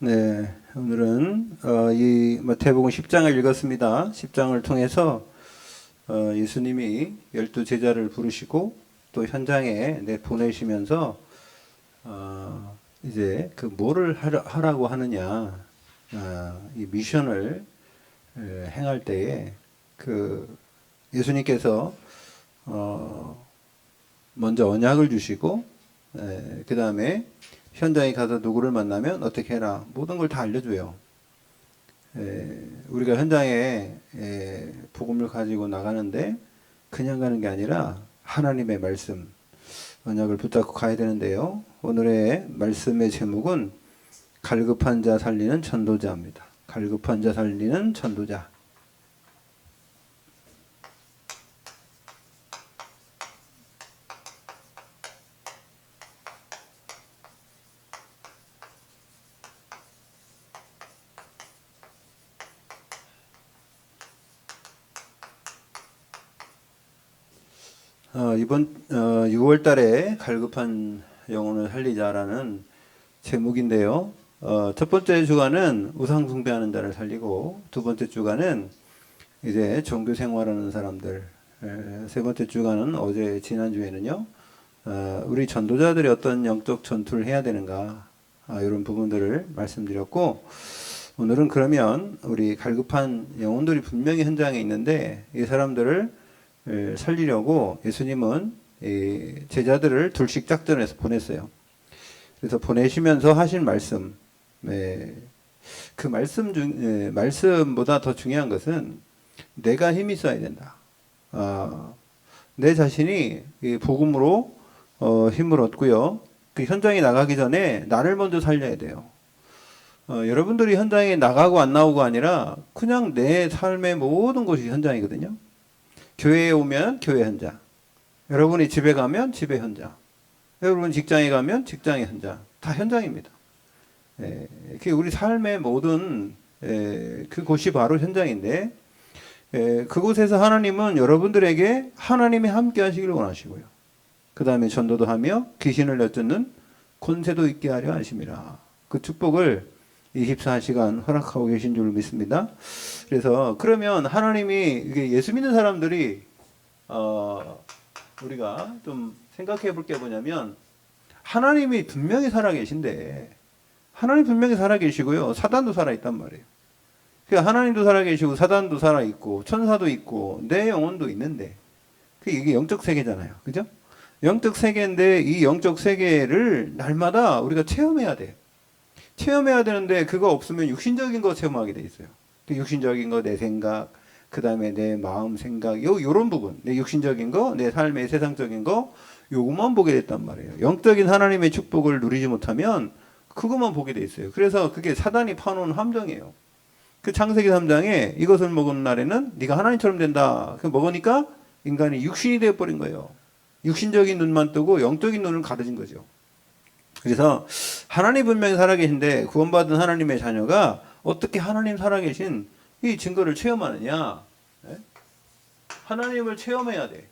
네, 오늘은 이 마태복음 10장을 읽었습니다. 10장을 통해서 예수님이 12제자를 부르시고 또 현장에 보내시면서 이제 그 뭐를 하라고 하느냐, 이 미션을 행할 때에 그 예수님께서 먼저 언약을 주시고 그 다음에 현장에 가서 누구를 만나면 어떻게 해라. 모든 걸 다 알려줘요. 우리가 현장에 복음을 가지고 나가는데 그냥 가는 게 아니라 하나님의 말씀, 언약을 붙잡고 가야 되는데요. 오늘의 말씀의 제목은 갈급한 자 살리는 전도자입니다. 갈급한 자 살리는 전도자. 이번 6월 달에 갈급한 영혼을 살리자라는 제목인데요. 첫 번째 주간은 우상 숭배하는 자를 살리고 두 번째 주간은 이제 종교 생활하는 사람들, 세 번째 주간은 어제 지난주에는요. 우리 전도자들이 어떤 영적 전투를 해야 되는가 이런 부분들을 말씀드렸고 오늘은 그러면 우리 갈급한 영혼들이 분명히 현장에 있는데 이 사람들을 살리려고 예수님은 제자들을 둘씩 작전해서 보냈어요. 그래서 보내시면서 하신 말씀, 그 말씀보다 더 중요한 것은 내가 힘이 있어야 된다. 내 자신이 복음으로 힘을 얻고요. 그 현장에 나가기 전에 나를 먼저 살려야 돼요. 여러분들이 현장에 나가고 안 나오고 아니라 그냥 내 삶의 모든 것이 현장이거든요. 교회에 오면 교회 현장. 여러분이 집에 가면 집의 현장. 여러분 직장에 가면 직장의 현장. 다 현장입니다. 우리 삶의 모든 그곳이 바로 현장인데 그곳에서 하나님은 여러분들에게 하나님이 함께 하시기를 원하시고요. 그 다음에 전도도 하며 귀신을 엿듣는 권세도 있게 하려 하심이라. 그 축복을 24시간 허락하고 계신 줄 믿습니다. 그래서 그러면 하나님이 예수 믿는 사람들이 우리가 좀 생각해 볼 게 뭐냐면 하나님이 분명히 살아계신데 하나님 분명히 살아계시고요. 사단도 살아있단 말이에요. 그러니까 하나님도 살아계시고 사단도 살아있고 천사도 있고 내 영혼도 있는데 이게 영적 세계잖아요. 그죠? 영적 세계인데 이 영적 세계를 날마다 우리가 체험해야 돼요. 체험해야 되는데 그거 없으면 육신적인 거 체험하게 돼 있어요. 그 육신적인 거 내 생각, 그 다음에 내 마음 생각, 요런 부분, 내 육신적인 거, 내 삶의 세상적인 거, 요것만 보게 됐단 말이에요. 영적인 하나님의 축복을 누리지 못하면 그것만 보게 돼 있어요. 그래서 그게 사단이 파놓은 함정이에요. 그 창세기 3장에 이것을 먹은 날에는 네가 하나님처럼 된다. 그 먹으니까 인간이 육신이 되어버린 거예요. 육신적인 눈만 뜨고 영적인 눈을 가려진 거죠. 그래서 하나님 분명히 살아계신데 구원받은 하나님의 자녀가 어떻게 하나님 살아계신 이 증거를 체험하느냐? 하나님을 체험해야 돼.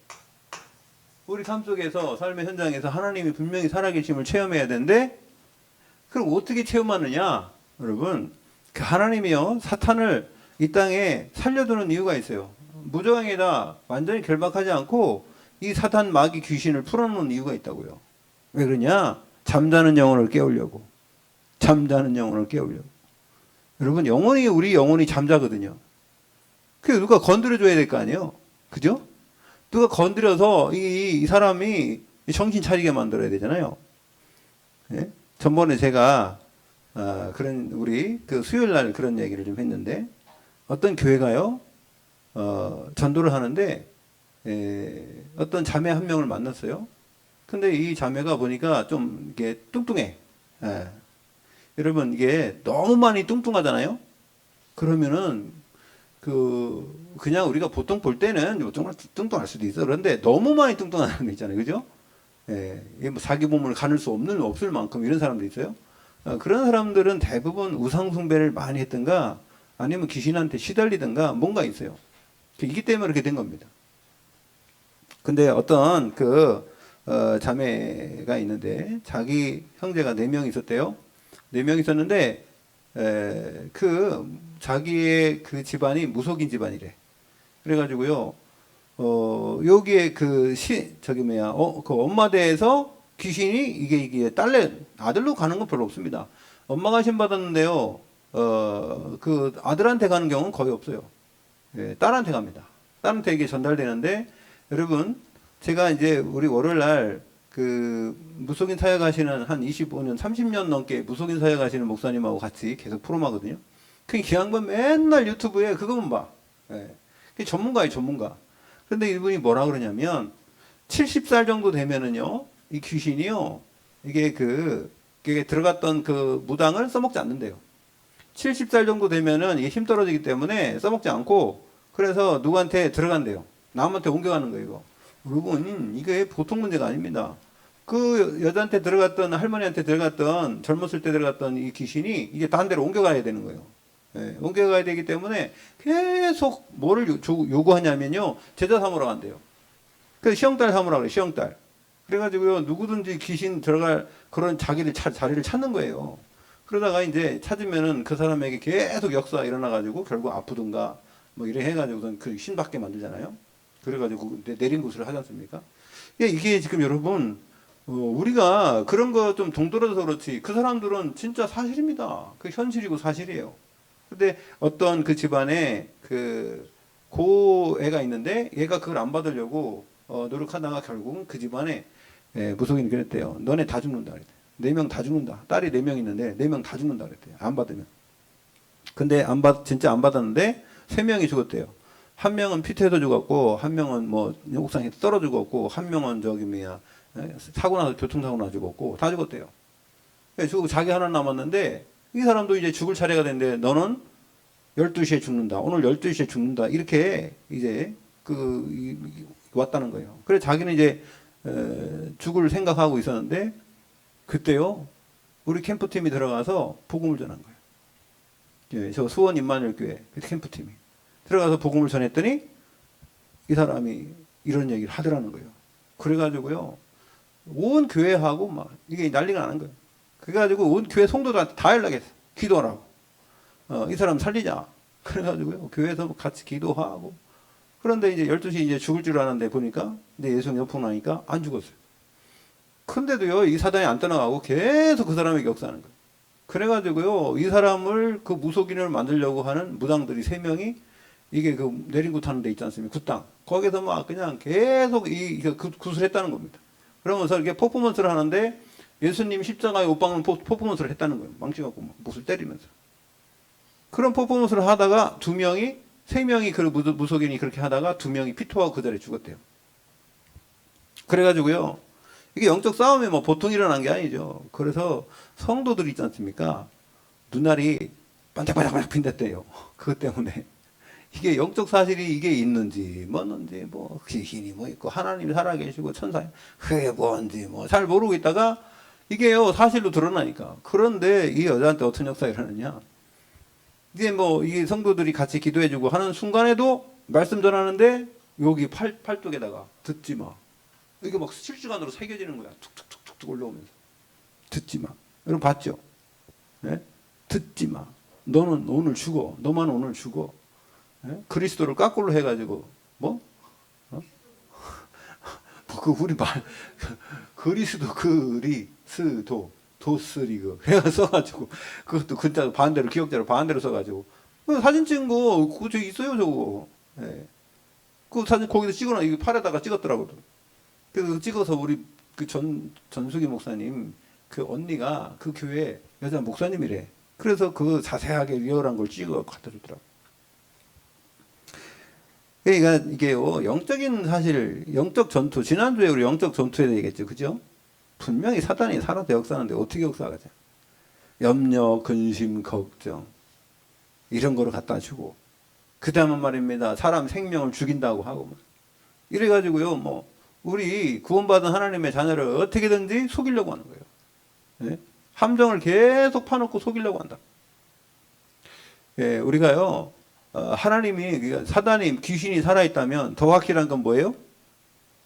우리 삶 속에서 삶의 현장에서 하나님이 분명히 살아계심을 체험해야 되는데 그럼 어떻게 체험하느냐? 여러분 그 하나님이요 사탄을 이 땅에 살려두는 이유가 있어요. 무저항에다 완전히 결박하지 않고 이 사탄 마귀 귀신을 풀어놓는 이유가 있다고요. 왜 그러냐? 잠자는 영혼을 깨우려고. 잠자는 영혼을 깨우려고. 여러분 우리 영혼이 잠자거든요. 그래서 누가 건드려줘야 될 거 아니에요. 그죠? 누가 건드려서 이 사람이 정신 차리게 만들어야 되잖아요. 예? 전번에 제가 우리 그 수요일 날 그런 얘기를 좀 했는데 어떤 교회가요 전도를 하는데 어떤 자매 한 명을 만났어요. 근데 이 자매가 보니까 좀 이게 뚱뚱해. 여러분 이게 너무 많이 뚱뚱하잖아요. 그러면은 그냥 우리가 보통 볼 때는 뚱뚱할 수도 있어. 그런데 너무 많이 뚱뚱하는 거 있잖아요, 그죠? 뭐 자기 몸을 가눌 수 없을 만큼 이런 사람도 있어요. 그런 사람들은 대부분 우상 숭배를 많이 했든가 아니면 귀신한테 시달리든가 뭔가 있어요. 이기 때문에 그렇게 된 겁니다. 근데 어떤 자매가 있는데 자기 형제가 4명 있었대요. 4명 있었는데 자기의 그 집안이 무속인 집안이래. 그래가지고요, 여기에 그 엄마대에서 귀신이 이게 아들로 가는 건 별로 없습니다. 엄마가 신받았는데요, 그 아들한테 가는 경우는 거의 없어요. 예, 딸한테 갑니다. 딸한테 이게 전달되는데, 여러분, 제가 이제 우리 월요일 날 그 무속인 사역 하시는 한 25년, 30년 넘게 무속인 사역 하시는 목사님하고 같이 계속 프로마거든요. 그 양반 맨날 유튜브에 그거만 봐. 예. 전문가예요, 전문가. 그런데 이분이 뭐라 그러냐면 70살 정도 되면은요, 이 귀신이요, 이게 들어갔던 그 무당을 써먹지 않는데요. 70살 정도 되면은 이게 힘 떨어지기 때문에 써먹지 않고, 그래서 누구한테 들어간대요. 남한테 옮겨가는 거예요, 이거. 여러분, 이게 보통 문제가 아닙니다. 그 여자한테 들어갔던, 할머니한테 들어갔던, 젊었을 때 들어갔던 이 귀신이 이제 다른 데로 옮겨가야 되는 거예요. 예, 옮겨가야 되기 때문에 계속 뭐를 요구하냐면요, 제자 삼으러 간대요. 그래서 시험딸 삼으라 그래요, 시험딸. 그래가지고요, 누구든지 귀신 들어갈 그런 자리를 찾는 거예요. 그러다가 이제 찾으면은 그 사람에게 계속 역사가 일어나가지고 결국 아프든가 뭐 이래 해가지고선 그 신받게 만들잖아요. 그래가지고 내린 곳을 하지 않습니까? 이게 지금 여러분, 우리가 그런 거 좀 동떨어져서 그렇지, 그 사람들은 진짜 사실입니다. 그 현실이고 사실이에요. 근데 어떤 그 집안에 고 애가 있는데 얘가 그걸 안 받으려고 노력하다가 결국은 그 집안에 무속인이 그랬대요. 너네 다 죽는다 그랬대요. 4명 다 죽는다. 딸이 4명 있는데 4명 다 죽는다 그랬대요. 안 받으면. 근데 진짜 안 받았는데 3명이 죽었대요. 한 명은 피트에서 죽었고, 한 명은 뭐 옥상에 떨어 죽었고, 한 명은 사고 나서 교통사고 나 죽었고, 다 죽었대요. 그래서 자기 하나 남았는데, 이 사람도 이제 죽을 차례가 됐는데, 너는 12시에 죽는다. 오늘 12시에 죽는다. 이렇게 이제 왔다는 거예요. 그래서 자기는 이제 죽을 생각하고 있었는데, 그때요, 우리 캠프팀이 들어가서 복음을 전한 거예요. 예, 저 수원 임마누엘교회 캠프팀이 들어가서 복음을 전했더니 이 사람이 이런 얘기를 하더라는 거예요. 그래가지고요, 온 교회하고 막 이게 난리가 나는 거예요. 그래가지고 온 교회 성도들한테 다 연락했어. 기도하라고. 이 사람 살리자. 그래가지고요, 교회에서 같이 기도하고. 그런데 이제 12시 이제 죽을 줄 알았는데 보니까 이제 예수님 옆으로 나니까 안 죽었어요. 근데도요, 이 사단이 안 떠나가고 계속 그 사람에게 역사하는 거예요. 그래가지고요, 이 사람을 그 무속인을 만들려고 하는 무당들이 3명이 이게 내린 곳 하는 데 있지 않습니까? 굿땅. 거기서 막 그냥 계속 굿을 했다는 겁니다. 그러면서 이렇게 퍼포먼스를 하는데 예수님 십자가에 못 박는 퍼포먼스를 했다는 거예요. 망치 갖고 막 못을 때리면서. 그런 퍼포먼스를 하다가 3명이 그 무속인이 그렇게 하다가 2명이 피토하고 그 자리에 죽었대요. 그래가지고요, 이게 영적 싸움이 뭐 보통 일어난 게 아니죠. 그래서 성도들 있지 않습니까? 눈알이 반짝반짝 핀댔대요. 그것 때문에. 이게 영적 사실이 이게 있는지 뭐는지 뭐 귀신이 뭐 있고 하나님이 살아계시고 천사이 그게 뭔지 뭐 잘 모르고 있다가 이게요 사실로 드러나니까. 그런데 이 여자한테 어떤 역사가 일어나느냐, 이제 뭐 이 성도들이 같이 기도해주고 하는 순간에도 말씀 전하는데 여기 팔뚝에다가 듣지 마, 이게 막 실시간으로 새겨지는 거야. 툭툭툭툭 올라오면서 듣지 마. 여러분 봤죠? 네? 듣지 마. 너는 오늘 죽어. 너만 오늘 죽어. 네? 그리스도를 까꿀로 해가지고 뭐? 우리 말 그리스도 도스리그 해가 써가지고 그것도 글자 반대로 기억자로 반대로 써가지고 사진 찍은 거 그거 저기 있어요 저거. 네. 그 사진 거기서 찍어놔. 이거 팔에다가 찍었더라고요. 그래서 찍어서 우리 전수기 목사님 그 언니가 그 교회 여자 목사님이래. 그래서 그 자세하게 리얼한 걸 찍어 갖다 주더라고. 그러니까 이게요, 영적인 사실, 영적 전투, 지난주에 우리 영적 전투에 대해 얘기했죠. 그죠? 분명히 사단이 살아서 역사하는데 어떻게 역사하겠어요? 염려, 근심, 걱정. 이런 거를 갖다 주고. 그 다음은 말입니다. 사람 생명을 죽인다고 하고. 이래가지고요, 뭐, 우리 구원받은 하나님의 자녀를 어떻게든지 속이려고 하는 거예요. 네? 함정을 계속 파놓고 속이려고 한다. 예, 우리가요, 하나님이, 사단이, 귀신이 살아있다면 더 확실한 건 뭐예요?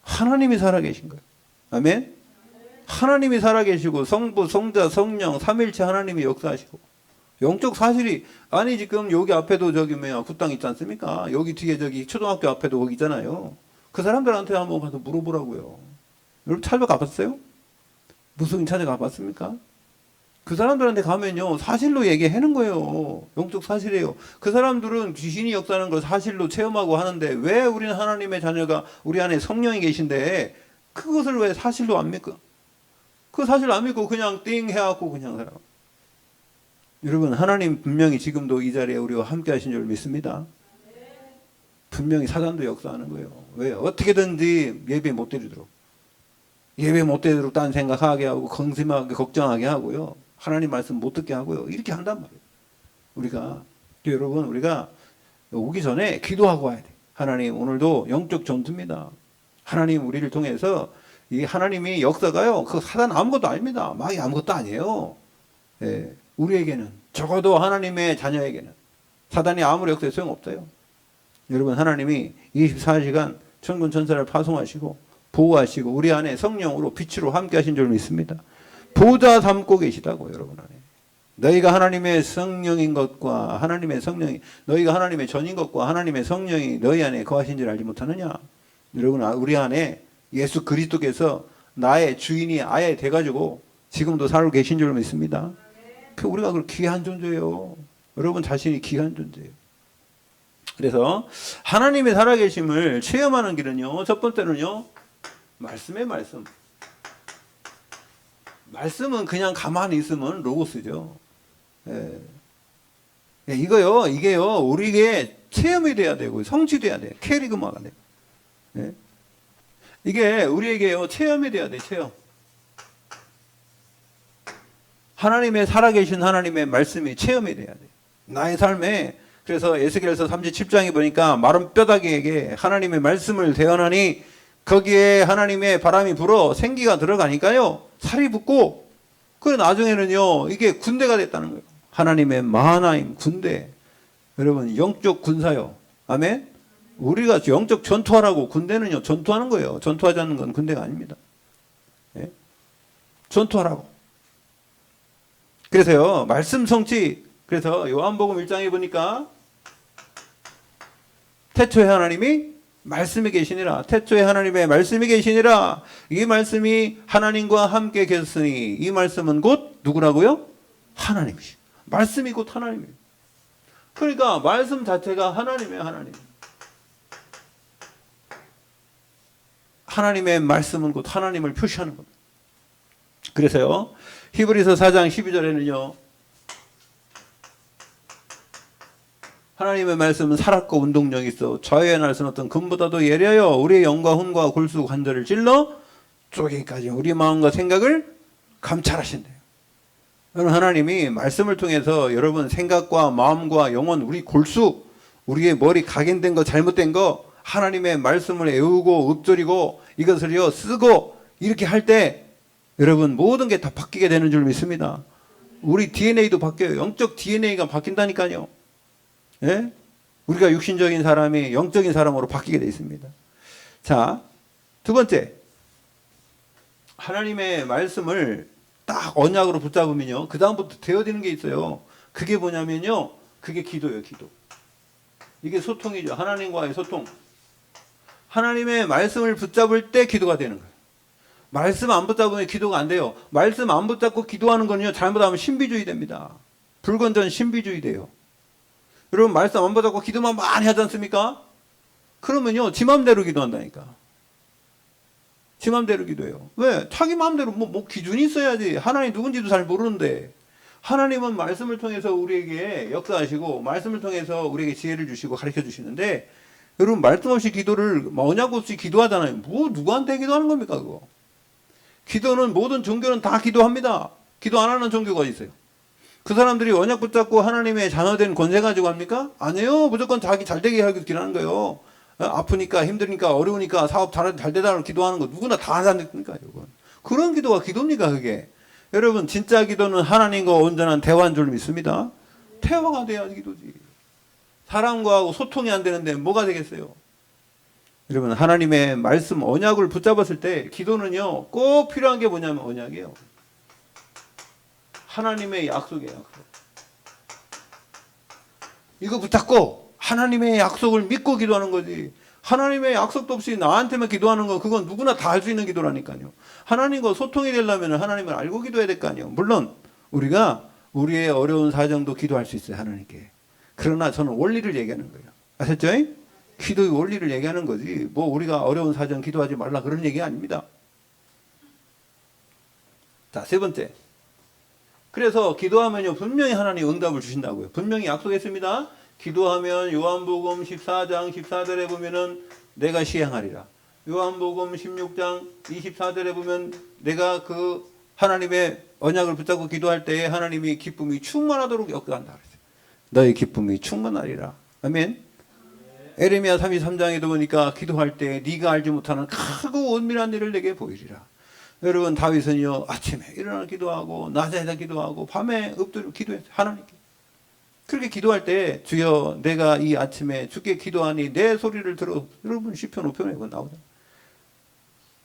하나님이 살아계신 거예요. 아멘? 하나님이 살아계시고 성부, 성자, 성령, 삼일체 하나님이 역사하시고 영적 사실이 아니 지금 여기 앞에도 저기 뭐야 굿당 있지 않습니까? 여기 뒤에 저기 초등학교 앞에도 거기 있잖아요. 그 사람들한테 한번 가서 물어보라고요. 여러분 찾아가 봤어요? 무슨 찾아가 봤습니까? 그 사람들한테 가면요 사실로 얘기하는 거예요. 영적 사실이에요. 그 사람들은 귀신이 역사하는 걸 사실로 체험하고 하는데 왜 우리는 하나님의 자녀가 우리 안에 성령이 계신데 그것을 왜 사실로 안 믿고 그 사실 안 믿고 그냥 띵 해갖고 그냥 살아. 여러분 하나님 분명히 지금도 이 자리에 우리와 함께 하신 줄 믿습니다. 분명히 사단도 역사하는 거예요. 왜? 어떻게든지 예배 못 드리도록 예배 못 드리도록 딴 생각하게 하고 긍심하게 걱정하게 하고요. 하나님 말씀 못 듣게 하고요. 이렇게 한단 말이에요. 우리가 여러분 우리가 오기 전에 기도하고 와야 돼. 하나님 오늘도 영적 전투입니다. 하나님 우리를 통해서 이 하나님이 역사가요. 그 사단 아무것도 아닙니다. 마귀 아무것도 아니에요. 예, 우리에게는 적어도 하나님의 자녀에게는 사단이 아무리 역사에 소용없어요. 여러분 하나님이 24시간 천군 천사를 파송하시고 보호하시고 우리 안에 성령으로 빛으로 함께 하신 줄 믿습니다. 보좌 삼고 계시다고 여러분 안에. 너희가 하나님의 성령인 것과 하나님의 성령이 너희가 하나님의 전인 것과 하나님의 성령이 너희 안에 거하신 줄 알지 못하느냐. 여러분 우리 안에 예수 그리스도께서 나의 주인이 아예 돼가지고 지금도 살고 계신 줄 믿습니다. 우리가 그 귀한 존재예요. 여러분 자신이 귀한 존재예요. 그래서 하나님의 살아계심을 체험하는 길은요. 첫 번째는요. 말씀의 말씀. 말씀은 그냥 가만히 있으면 로고스죠. 예. 이게요. 우리에게 체험이 돼야 되고 성취돼야 돼. 캐리그마가 돼. 예. 이게 우리에게요. 체험이 돼야 돼. 체험. 하나님의 살아계신 하나님의 말씀이 체험이 돼야 돼. 나의 삶에 그래서 에스겔서 37장에 보니까 마른 뼈다귀에게 하나님의 말씀을 대언하니 거기에 하나님의 바람이 불어 생기가 들어가니까요. 살이 붙고 그 나중에는요. 이게 군대가 됐다는 거예요. 하나님의 마하나임 군대. 여러분 영적 군사요. 아멘. 우리가 영적 전투하라고 군대는요. 전투하는 거예요. 전투하지 않는 건 군대가 아닙니다. 예? 전투하라고. 그래서요. 말씀 성취. 그래서 요한복음 1장에 보니까 태초에 하나님이 말씀이 계시니라. 태초에 하나님의 말씀이 계시니라. 이 말씀이 하나님과 함께 계셨으니 이 말씀은 곧 누구라고요? 하나님이시. 말씀이 곧 하나님이에요. 그러니까 말씀 자체가 하나님이에요. 하나님. 하나님의 말씀은 곧 하나님을 표시하는 겁니다. 그래서요. 히브리서 4장 12절에는요. 하나님의 말씀은 살았고 운동력이 있어 좌우에 날 수는 어떤 금보다도 예리하여 우리의 영과 혼과 골수 관절을 찔러 쪼개기까지 우리 마음과 생각을 감찰하신대요. 여러분 하나님이 말씀을 통해서 여러분 생각과 마음과 영혼 우리 골수 우리의 머리 각인된 거 잘못된 거 하나님의 말씀을 애우고 읊조리고 이것을요 쓰고 이렇게 할 때 여러분 모든 게 다 바뀌게 되는 줄 믿습니다. 우리 DNA도 바뀌어요. 영적 DNA가 바뀐다니까요. 예? 우리가 육신적인 사람이 영적인 사람으로 바뀌게 되어 있습니다. 자, 두 번째. 하나님의 말씀을 딱 언약으로 붙잡으면요. 그 다음부터 되어지는 게 있어요. 그게 뭐냐면요. 그게 기도예요, 기도. 이게 소통이죠. 하나님과의 소통. 하나님의 말씀을 붙잡을 때 기도가 되는 거예요. 말씀 안 붙잡으면 기도가 안 돼요. 말씀 안 붙잡고 기도하는 거는요. 잘못하면 신비주의 됩니다. 불건전 신비주의 돼요. 여러분 말씀 안 붙잡고 기도만 많이 하지 않습니까? 그러면요. 지 맘대로 기도한다니까. 지 맘대로 기도해요. 왜? 자기 맘대로 뭐 기준이 있어야지. 하나님 누군지도 잘 모르는데 하나님은 말씀을 통해서 우리에게 역사하시고 말씀을 통해서 우리에게 지혜를 주시고 가르쳐 주시는데 여러분 말씀 없이 기도를 언약 없이 기도하잖아요. 뭐 누구한테 기도하는 겁니까 그거? 기도는 모든 종교는 다 기도합니다. 기도 안 하는 종교가 있어요. 그 사람들이 언약 붙잡고 하나님의 자녀된 권세 가지고 합니까? 아니에요. 무조건 자기 잘되게 하기 기도하는 거예요. 아프니까 힘드니까 어려우니까 사업 잘 되다고 기도하는 거 누구나 다 하지 않습니까? 그런 기도가 기도입니까 그게? 여러분 진짜 기도는 하나님과 온전한 대화인 줄 믿습니다. 대화가 돼야 기도지. 사람과 소통이 안 되는데 뭐가 되겠어요? 여러분 하나님의 말씀 언약을 붙잡았을 때 기도는요 꼭 필요한 게 뭐냐면 언약이에요. 하나님의 약속이에요. 약속. 이거 붙잡고 하나님의 약속을 믿고 기도하는 거지. 하나님의 약속도 없이 나한테만 기도하는 거, 그건 누구나 다 할 수 있는 기도라니까요. 하나님과 소통이 되려면 하나님을 알고 기도해야 될 거 아니에요. 물론 우리가 우리의 어려운 사정도 기도할 수 있어요, 하나님께. 그러나 저는 원리를 얘기하는 거예요. 아셨죠? 기도의 원리를 얘기하는 거지. 뭐 우리가 어려운 사정 기도하지 말라 그런 얘기 아닙니다. 자, 세 번째. 그래서 기도하면요, 분명히 하나님 응답을 주신다고요. 분명히 약속했습니다. 기도하면 요한복음 14장 14절에 보면은 내가 시행하리라. 요한복음 16장 24절에 보면 내가 그 하나님의 언약을 붙잡고 기도할 때에 하나님이 기쁨이 충만하도록 역사한다 그랬어요. 너의 기쁨이 충만하리라. 아멘. 에레미야 33장에도 보니까 기도할 때 네가 알지 못하는 크고 은밀한 일을 내게 보이리라. 여러분, 다윗은요, 아침에 일어나 기도하고 낮에다 기도하고 밤에 엎드려 기도했어요, 하나님께. 그렇게 기도할 때 주여 내가 이 아침에 주께 기도하니 내 소리를 들어. 여러분, 시편 5편에 그거 나오잖아요.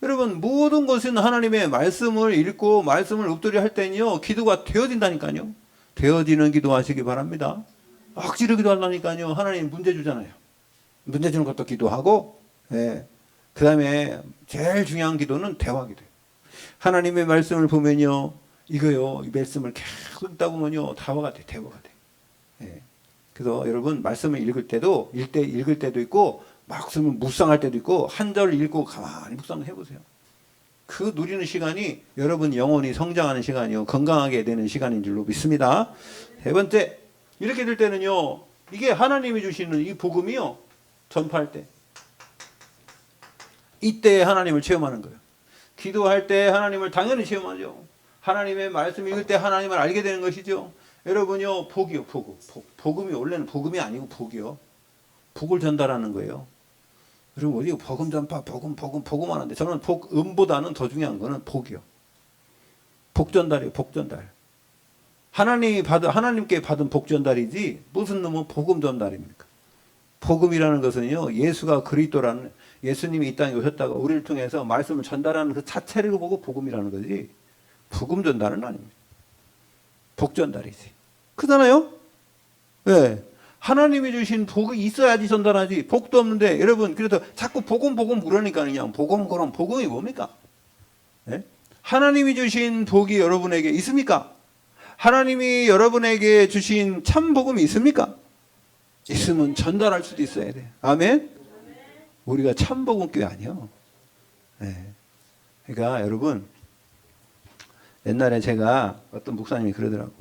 여러분, 모든 것은 하나님의 말씀을 읽고 말씀을 엎드려 할 때는요, 기도가 되어진다니까요. 되어지는 기도하시기 바랍니다. 억지로 기도하려니까요, 하나님 문제 주잖아요. 문제 주는 것도 기도하고, 예. 그 다음에 제일 중요한 기도는 대화 기도예요. 하나님의 말씀을 보면요, 이거요, 이 말씀을 계속 읽다 보면요, 대화가 돼, 대화가 돼. 예. 그래서 여러분, 말씀을 읽을 때도, 읽을 때도 있고, 말씀을 묵상할 때도 있고, 한 절 읽고 가만히 묵상해 보세요. 그 누리는 시간이 여러분 영혼이 성장하는 시간이요, 건강하게 되는 시간인 줄로 믿습니다. 세 번째, 이렇게 될 때는요, 이게 하나님이 주시는 이 복음이요, 전파할 때, 이때 하나님을 체험하는 거예요. 기도할 때 하나님을 당연히 체험하죠. 하나님의 말씀 읽을 때 하나님을 알게 되는 것이죠. 여러분요, 복이요, 복음이 원래는 복음이 아니고 복이요. 복을 전달하는 거예요. 여러분, 어디 복음 전파, 복음 하는데, 저는 복음보다는 더 중요한 거는 복이요. 복 전달이에요, 복 전달. 하나님께 받은 복 전달이지, 무슨 놈은 복음 전달입니까? 복음이라는 것은요, 예수가 그리스도라는, 예수님이 이 땅에 오셨다가 우리를 통해서 말씀을 전달하는 그 자체를 보고 복음이라는 거지, 복음 전달은 아닙니다. 복 전달이지. 그렇잖아요? 네. 하나님이 주신 복이 있어야지 전달하지. 복도 없는데, 여러분, 그래서 자꾸 복음 그러니까 그냥 그럼 복음이 뭡니까? 네? 하나님이 주신 복이 여러분에게 있습니까? 하나님이 여러분에게 주신 참 복음이 있습니까? 있으면 전달할 수도 있어야 돼. 아멘? 우리가 참 복음 교회 아니요. 네. 그러니까 여러분, 옛날에 제가 어떤 목사님이 그러더라고.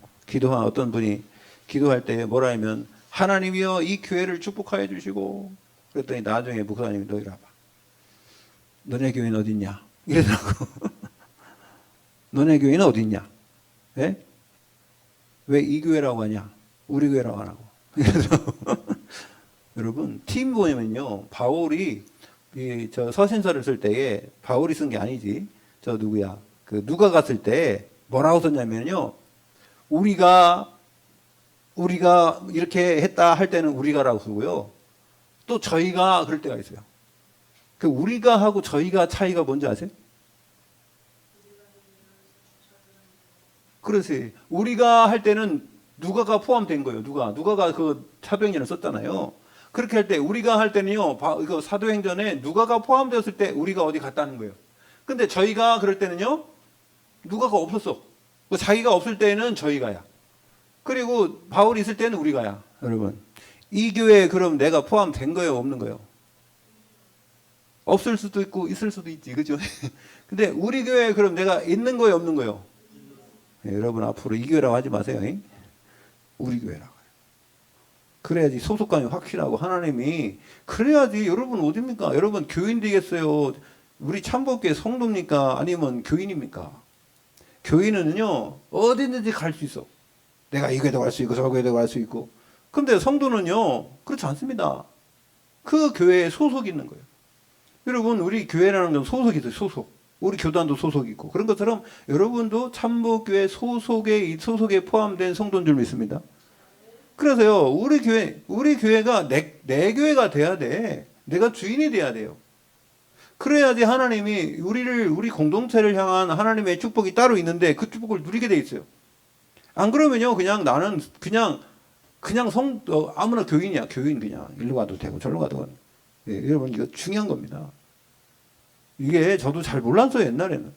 어떤 분이 기도할 때 뭐라 하면, 하나님이여 이 교회를 축복하여 주시고, 그랬더니 나중에 목사님이 너 이리 와봐. 너네 교회는 어딨냐? 이러더라고. 너네 교회는 어딨냐? 예? 왜 이 교회라고 하냐? 우리 교회라고 하라고. 여러분, 팀 보면요, 바울이 저 서신서를 쓸 때에 바울이 쓴 게 아니지. 저 누구야? 그 누가 갔을 때 뭐라고 썼냐면요, 우리가 이렇게 했다 할 때는 우리가라고 쓰고요. 또 저희가 그럴 때가 있어요. 그 우리가 하고 저희가 차이가 뭔지 아세요? 그렇지. 우리가 할 때는 누가가 포함된 거예요. 누가가 그 사도행전을 썼잖아요. 그렇게 할 때, 우리가 할 때는요, 이거 사도행전에 누가가 포함되었을 때 우리가 어디 갔다는 거예요. 근데 저희가 그럴 때는요, 누가가 없었어. 자기가 없을 때는 저희가야. 그리고 바울이 있을 때는 우리가야. 여러분, 이 교회에 그럼 내가 포함된 거예요, 없는 거예요? 없을 수도 있고 있을 수도 있지, 그죠? 근데 우리 교회에 그럼 내가 있는 거예요, 없는 거예요? 네, 여러분, 앞으로 이 교회라고 하지 마세요. 우리 교회라고. 그래야지 소속감이 확실하고, 하나님이 그래야지. 여러분 어딥니까? 여러분 교인 되겠어요? 우리 참복교회 성도입니까? 아니면 교인입니까? 교인은요, 어디든지 갈 수 있어. 내가 이 교회도 갈 수 있고 저 교회도 갈 수 있고. 근데 성도는요, 그렇지 않습니다. 그 교회에 소속이 있는 거예요. 여러분, 우리 교회라는 건 소속이 있어요. 소속. 우리 교단도 소속이 있고. 그런 것처럼 여러분도 참복교회 소속에 포함된 성도인 줄 믿습니다. 그래서요, 우리 교회가 내 교회가 돼야 돼. 내가 주인이 돼야 돼요. 그래야지 하나님이 우리 공동체를 향한 하나님의 축복이 따로 있는데 그 축복을 누리게 돼 있어요. 안 그러면요, 나는 그냥 아무나 교인이야. 교인 그냥. 일로 가도 되고 저로 가도 되고. 예, 여러분 이거 중요한 겁니다. 이게 저도 잘 몰랐어요. 옛날에는.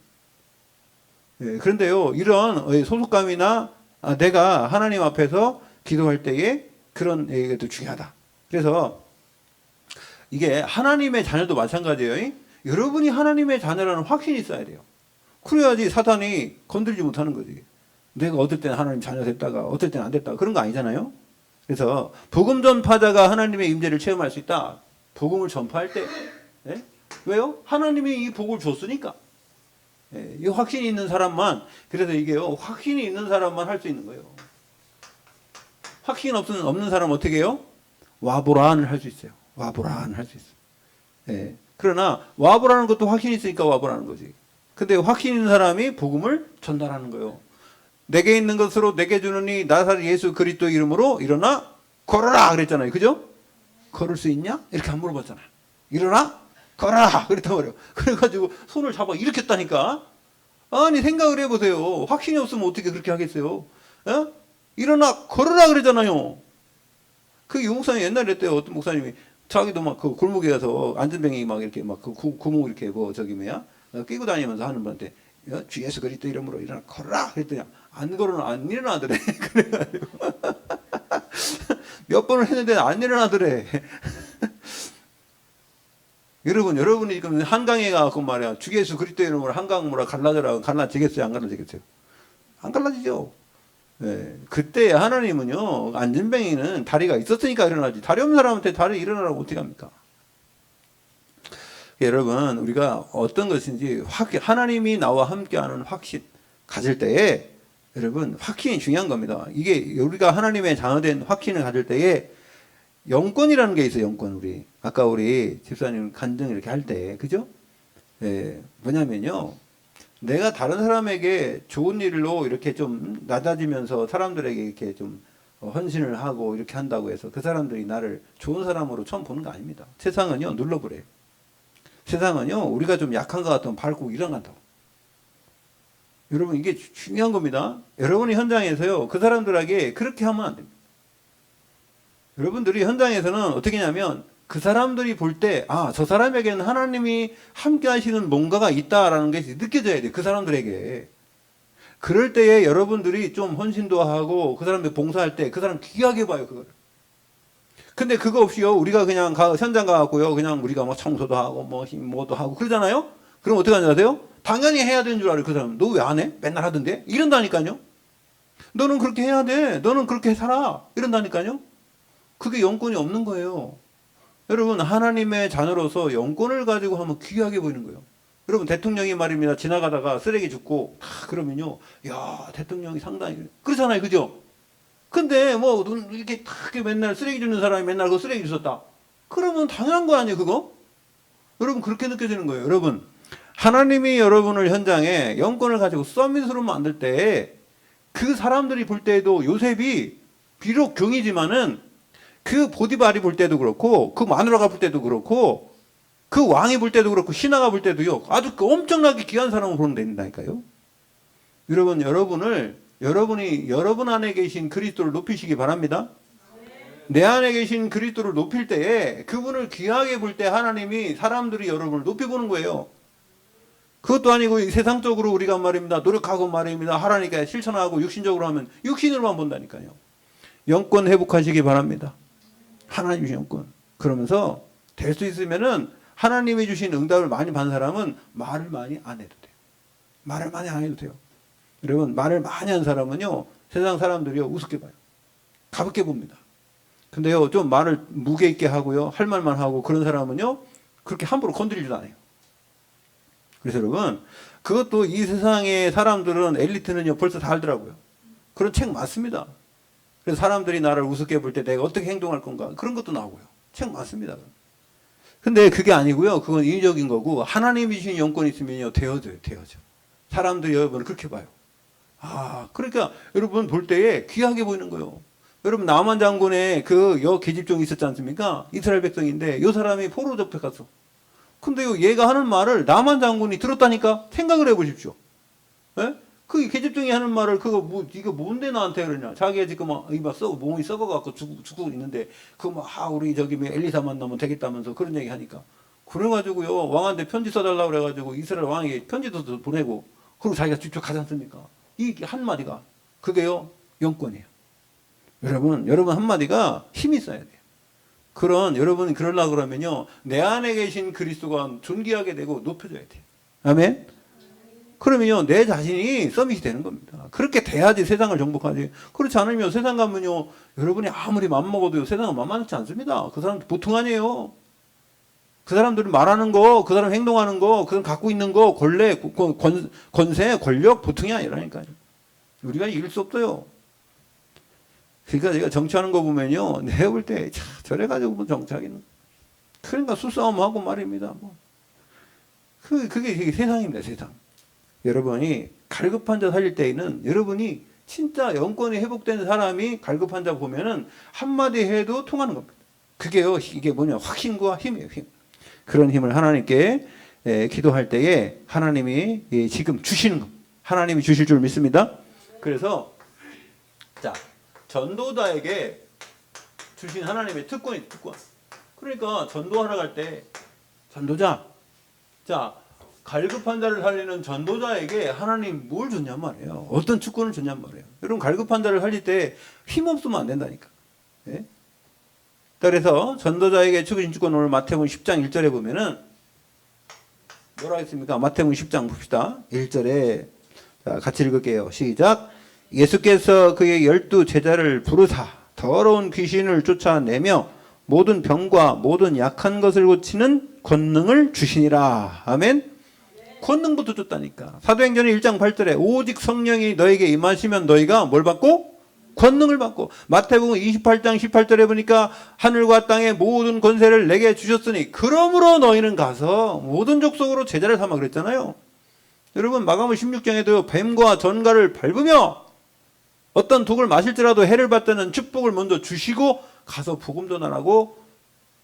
예, 그런데요. 이런 소속감이나 내가 하나님 앞에서 기도할 때에 그런 얘기도 중요하다. 그래서 이게 하나님의 자녀도 마찬가지예요. 여러분이 하나님의 자녀라는 확신이 있어야 돼요. 그래야지 사탄이 건들지 못하는 거지. 내가 어떨 때는 하나님 자녀 됐다가 어떨 때는 안 됐다가 그런 거 아니잖아요. 그래서 복음 전파자가 하나님의 임재를 체험할 수 있다. 복음을 전파할 때. 예? 왜요? 하나님이 이 복을 줬으니까. 예, 이 확신이 있는 사람만, 그래서 이게요, 확신이 있는 사람만 할 수 있는 거예요. 확신 없는 사람은 어떻게 해요? 와보라는 할 수 있어요. 와보라는 할 수 있어요. 예. 그러나 와보라는 것도 확신이 있으니까 와보라는 거지. 근데 확신 있는 사람이 복음을 전달하는 거예요. 내게 있는 것으로 내게 주느니 나사렛 예수 그리스도 이름으로 일어나 걸어라 그랬잖아요. 그죠? 걸을 수 있냐? 이렇게 안 물어봤잖아요. 일어나 걸어라 그랬단 말이에요. 그래가지고 손을 잡아 일으켰다니까. 아니 생각을 해보세요. 확신이 없으면 어떻게 그렇게 하겠어요? 어? 일어나 걸어라 그러잖아요. 그 목사님 옛날에 했대요. 어떤 목사님이 자기도 막 그 골목에 가서 안전뱅이 막 이렇게 막 그 구멍 이렇게 뭐 저기 뭐야 끼고 다니면서 하는 분한테 주 예수 그리스도 이름으로 일어나 걸어라 그랬더니 안 일어나더래. 그래가지고 몇 번을 했는데 안 일어나더래. 여러분이 지금 한강에 가고 말이야 주 예수 그리스도 이름으로 한강물아 갈라지겠어요? 안 갈라지겠어요? 안 갈라지죠. 네. 그때 하나님은요, 안전뱅이는 다리가 있었으니까 일어나지. 다리 없는 사람한테 다리 일어나라고 어떻게 합니까? 여러분, 우리가 어떤 것인지 하나님이 나와 함께하는 확신 가질 때에 여러분, 확신이 중요한 겁니다. 이게 우리가 하나님의 자녀된 확신을 가질 때에 영권이라는 게 있어요, 영권, 우리. 아까 우리 집사님 간증 이렇게 할 때, 그죠? 네. 뭐냐면요. 내가 다른 사람에게 좋은 일로 이렇게 좀 낮아지면서 사람들에게 이렇게 좀 헌신을 하고 이렇게 한다고 해서 그 사람들이 나를 좋은 사람으로 처음 보는 거 아닙니다. 세상은요, 눌러버려요. 세상은요, 우리가 좀 약한 것 같으면 밟고 일어난다고. 여러분, 이게 중요한 겁니다. 여러분이 현장에서요, 그 사람들에게 그렇게 하면 안 됩니다. 여러분들이 현장에서는 어떻게 하냐면, 그 사람들이 볼 때, 저 사람에게는 하나님이 함께 하시는 뭔가가 있다라는 것이 느껴져야 돼. 그 사람들에게. 그럴 때에 여러분들이 좀 헌신도 하고 그 사람들 봉사할 때 그 사람 귀하게 봐요, 그거를. 근데 그거 없이요, 우리가 그냥 현장 가갖고요, 그냥 우리가 뭐 청소도 하고 뭐도 하고 그러잖아요? 그럼 어떻게 하냐 하세요? 당연히 해야 되는 줄 알아요, 그 사람. 너 왜 안 해? 맨날 하던데? 이런다니까요? 너는 그렇게 해야 돼. 너는 그렇게 살아. 이런다니까요? 그게 영권이 없는 거예요. 여러분, 하나님의 자녀로서 영권을 가지고 하면 귀하게 보이는 거예요. 여러분, 대통령이 말입니다. 지나가다가 쓰레기 줍고, 그러면요, 야, 대통령이 상당히, 그렇잖아요. 그죠? 근데 뭐, 이렇게 맨날 쓰레기 줍는 사람이 맨날 그 쓰레기 줬었다. 그러면 당연한 거 아니에요, 그거? 여러분, 그렇게 느껴지는 거예요. 여러분, 하나님이 여러분을 현장에 영권을 가지고 서밋으로 만들 때, 그 사람들이 볼 때에도 요셉이 비록 경이지만은 그 보디발이 볼 때도 그렇고, 그 마누라가 볼 때도 그렇고, 그 왕이 볼 때도 그렇고, 신하가 볼 때도요, 아주 엄청나게 귀한 사람을 보는 된다니까요. 여러분, 여러분이 여러분 안에 계신 그리스도를 높이시기 바랍니다. 내 안에 계신 그리스도를 높일 때에 그분을 귀하게 볼 때 하나님이 사람들이 여러분을 높이 보는 거예요. 그것도 아니고 세상적으로 우리가 말입니다. 노력하고 말입니다. 하라니까 실천하고 육신적으로 하면 육신으로만 본다니까요. 영권 회복하시기 바랍니다. 하나님 주신 영권. 그러면서 될 수 있으면은 하나님이 주신 응답을 많이 받는 사람은 말을 많이 안 해도 돼요. 말을 많이 안 해도 돼요. 여러분, 말을 많이 하는 사람은요, 세상 사람들이요, 우습게 봐요. 가볍게 봅니다. 근데요, 좀 말을 무게 있게 하고요, 할 말만 하고 그런 사람은요, 그렇게 함부로 건드리지도 않아요. 그래서 여러분, 그것도 이 세상의 사람들은 엘리트는요, 벌써 다 알더라고요. 그런 책 많습니다. 그래서 사람들이 나를 우습게 볼 때 내가 어떻게 행동할 건가, 그런 것도 나오고요. 책 많습니다. 근데 그게 아니고요, 그건 인위적인 거고, 하나님이 주신 영권이 있으면요, 되어져요. 사람들이 여러분을 그렇게 봐요. 그러니까 여러분 볼 때에 귀하게 보이는 거예요. 여러분, 나만 장군의 그 계집종이 있었지 않습니까? 이스라엘 백성인데, 이 사람이 포로 잡혀갔어. 근데 얘가 하는 말을 나만 장군이 들었다니까? 생각을 해보십시오. 예? 그 계집종이 하는 말을 그거 뭐 이거 뭔데 나한테 그러냐? 자기가 지금 이봐 썩 몸이 썩어갖고 죽고 있는데 그 뭐 우리 저기 뭐 엘리사 만나면 되겠다면서 그런 얘기 하니까 그래가지고요 왕한테 편지 써달라고 그래가지고 이스라엘 왕에게 편지도 보내고 그리고 자기가 직접 가지 않습니까? 이 한마디가 그게요 영권이에요. 여러분 한마디가 힘이 있어야 돼요. 여러분이 그러려고 그러면요 내 안에 계신 그리스도가 존귀하게 되고 높여져야 돼요. 아멘. 그러면요 내 자신이 서밋이 되는 겁니다. 그렇게 돼야지 세상을 정복하지. 그렇지 않으면 세상 가면요 여러분이 아무리 맘먹어도 세상은 만만치 않습니다. 그 사람 보통 아니에요. 그 사람들이 말하는 거, 그 사람 행동하는 거, 그 사람 갖고 있는 거, 권세, 권력 보통이 아니라니까요. 우리가 이길 수 없어요. 그러니까 제가 정치하는 거 보면요 내가 볼 때 저래가지고 뭐 정치하기는 그러니까 수싸움하고 말입니다. 뭐. 그게 세상입니다. 세상. 여러분이 갈급한 자 살릴 때에는 여러분이 진짜 영권이 회복된 사람이 갈급한 자 보면은 한마디 해도 통하는 겁니다. 그게요, 이게 뭐냐, 확신과 힘이에요, 힘. 그런 힘을 하나님께 기도할 때에 하나님이 지금 주시는 겁니다. 하나님이 주실 줄 믿습니다. 그래서, 자, 전도자에게 주신 하나님의 특권이 특권. 그러니까 전도하러 갈 때, 전도자, 자, 갈급한 자를 살리는 전도자에게 하나님 뭘 줬냔 말이에요. 어떤 축권을 줬냔 말이에요. 여러분 갈급한 자를 살릴 때 힘없으면 안 된다니까. 네? 그래서 전도자에게 주신 축권 오늘 마태복음 10장 1절에 보면은 뭐라 했습니까? 마태복음 10장 봅시다. 1절에 자, 같이 읽을게요. 시작. 예수께서 그의 12 제자를 부르사 더러운 귀신을 쫓아내며 모든 병과 모든 약한 것을 고치는 권능을 주시니라. 아멘. 권능부터 줬다니까. 사도행전의 1장 8절에 오직 성령이 너에게 임하시면 너희가 뭘 받고? 권능을 받고. 마태복음 28장 18절에 보니까 하늘과 땅의 모든 권세를 내게 주셨으니 그러므로 너희는 가서 모든 족속으로 제자를 삼아 그랬잖아요. 여러분 마가복음 16장에도 뱀과 전갈을 밟으며 어떤 독을 마실지라도 해를 받드는 축복을 먼저 주시고 가서 복음 전하라고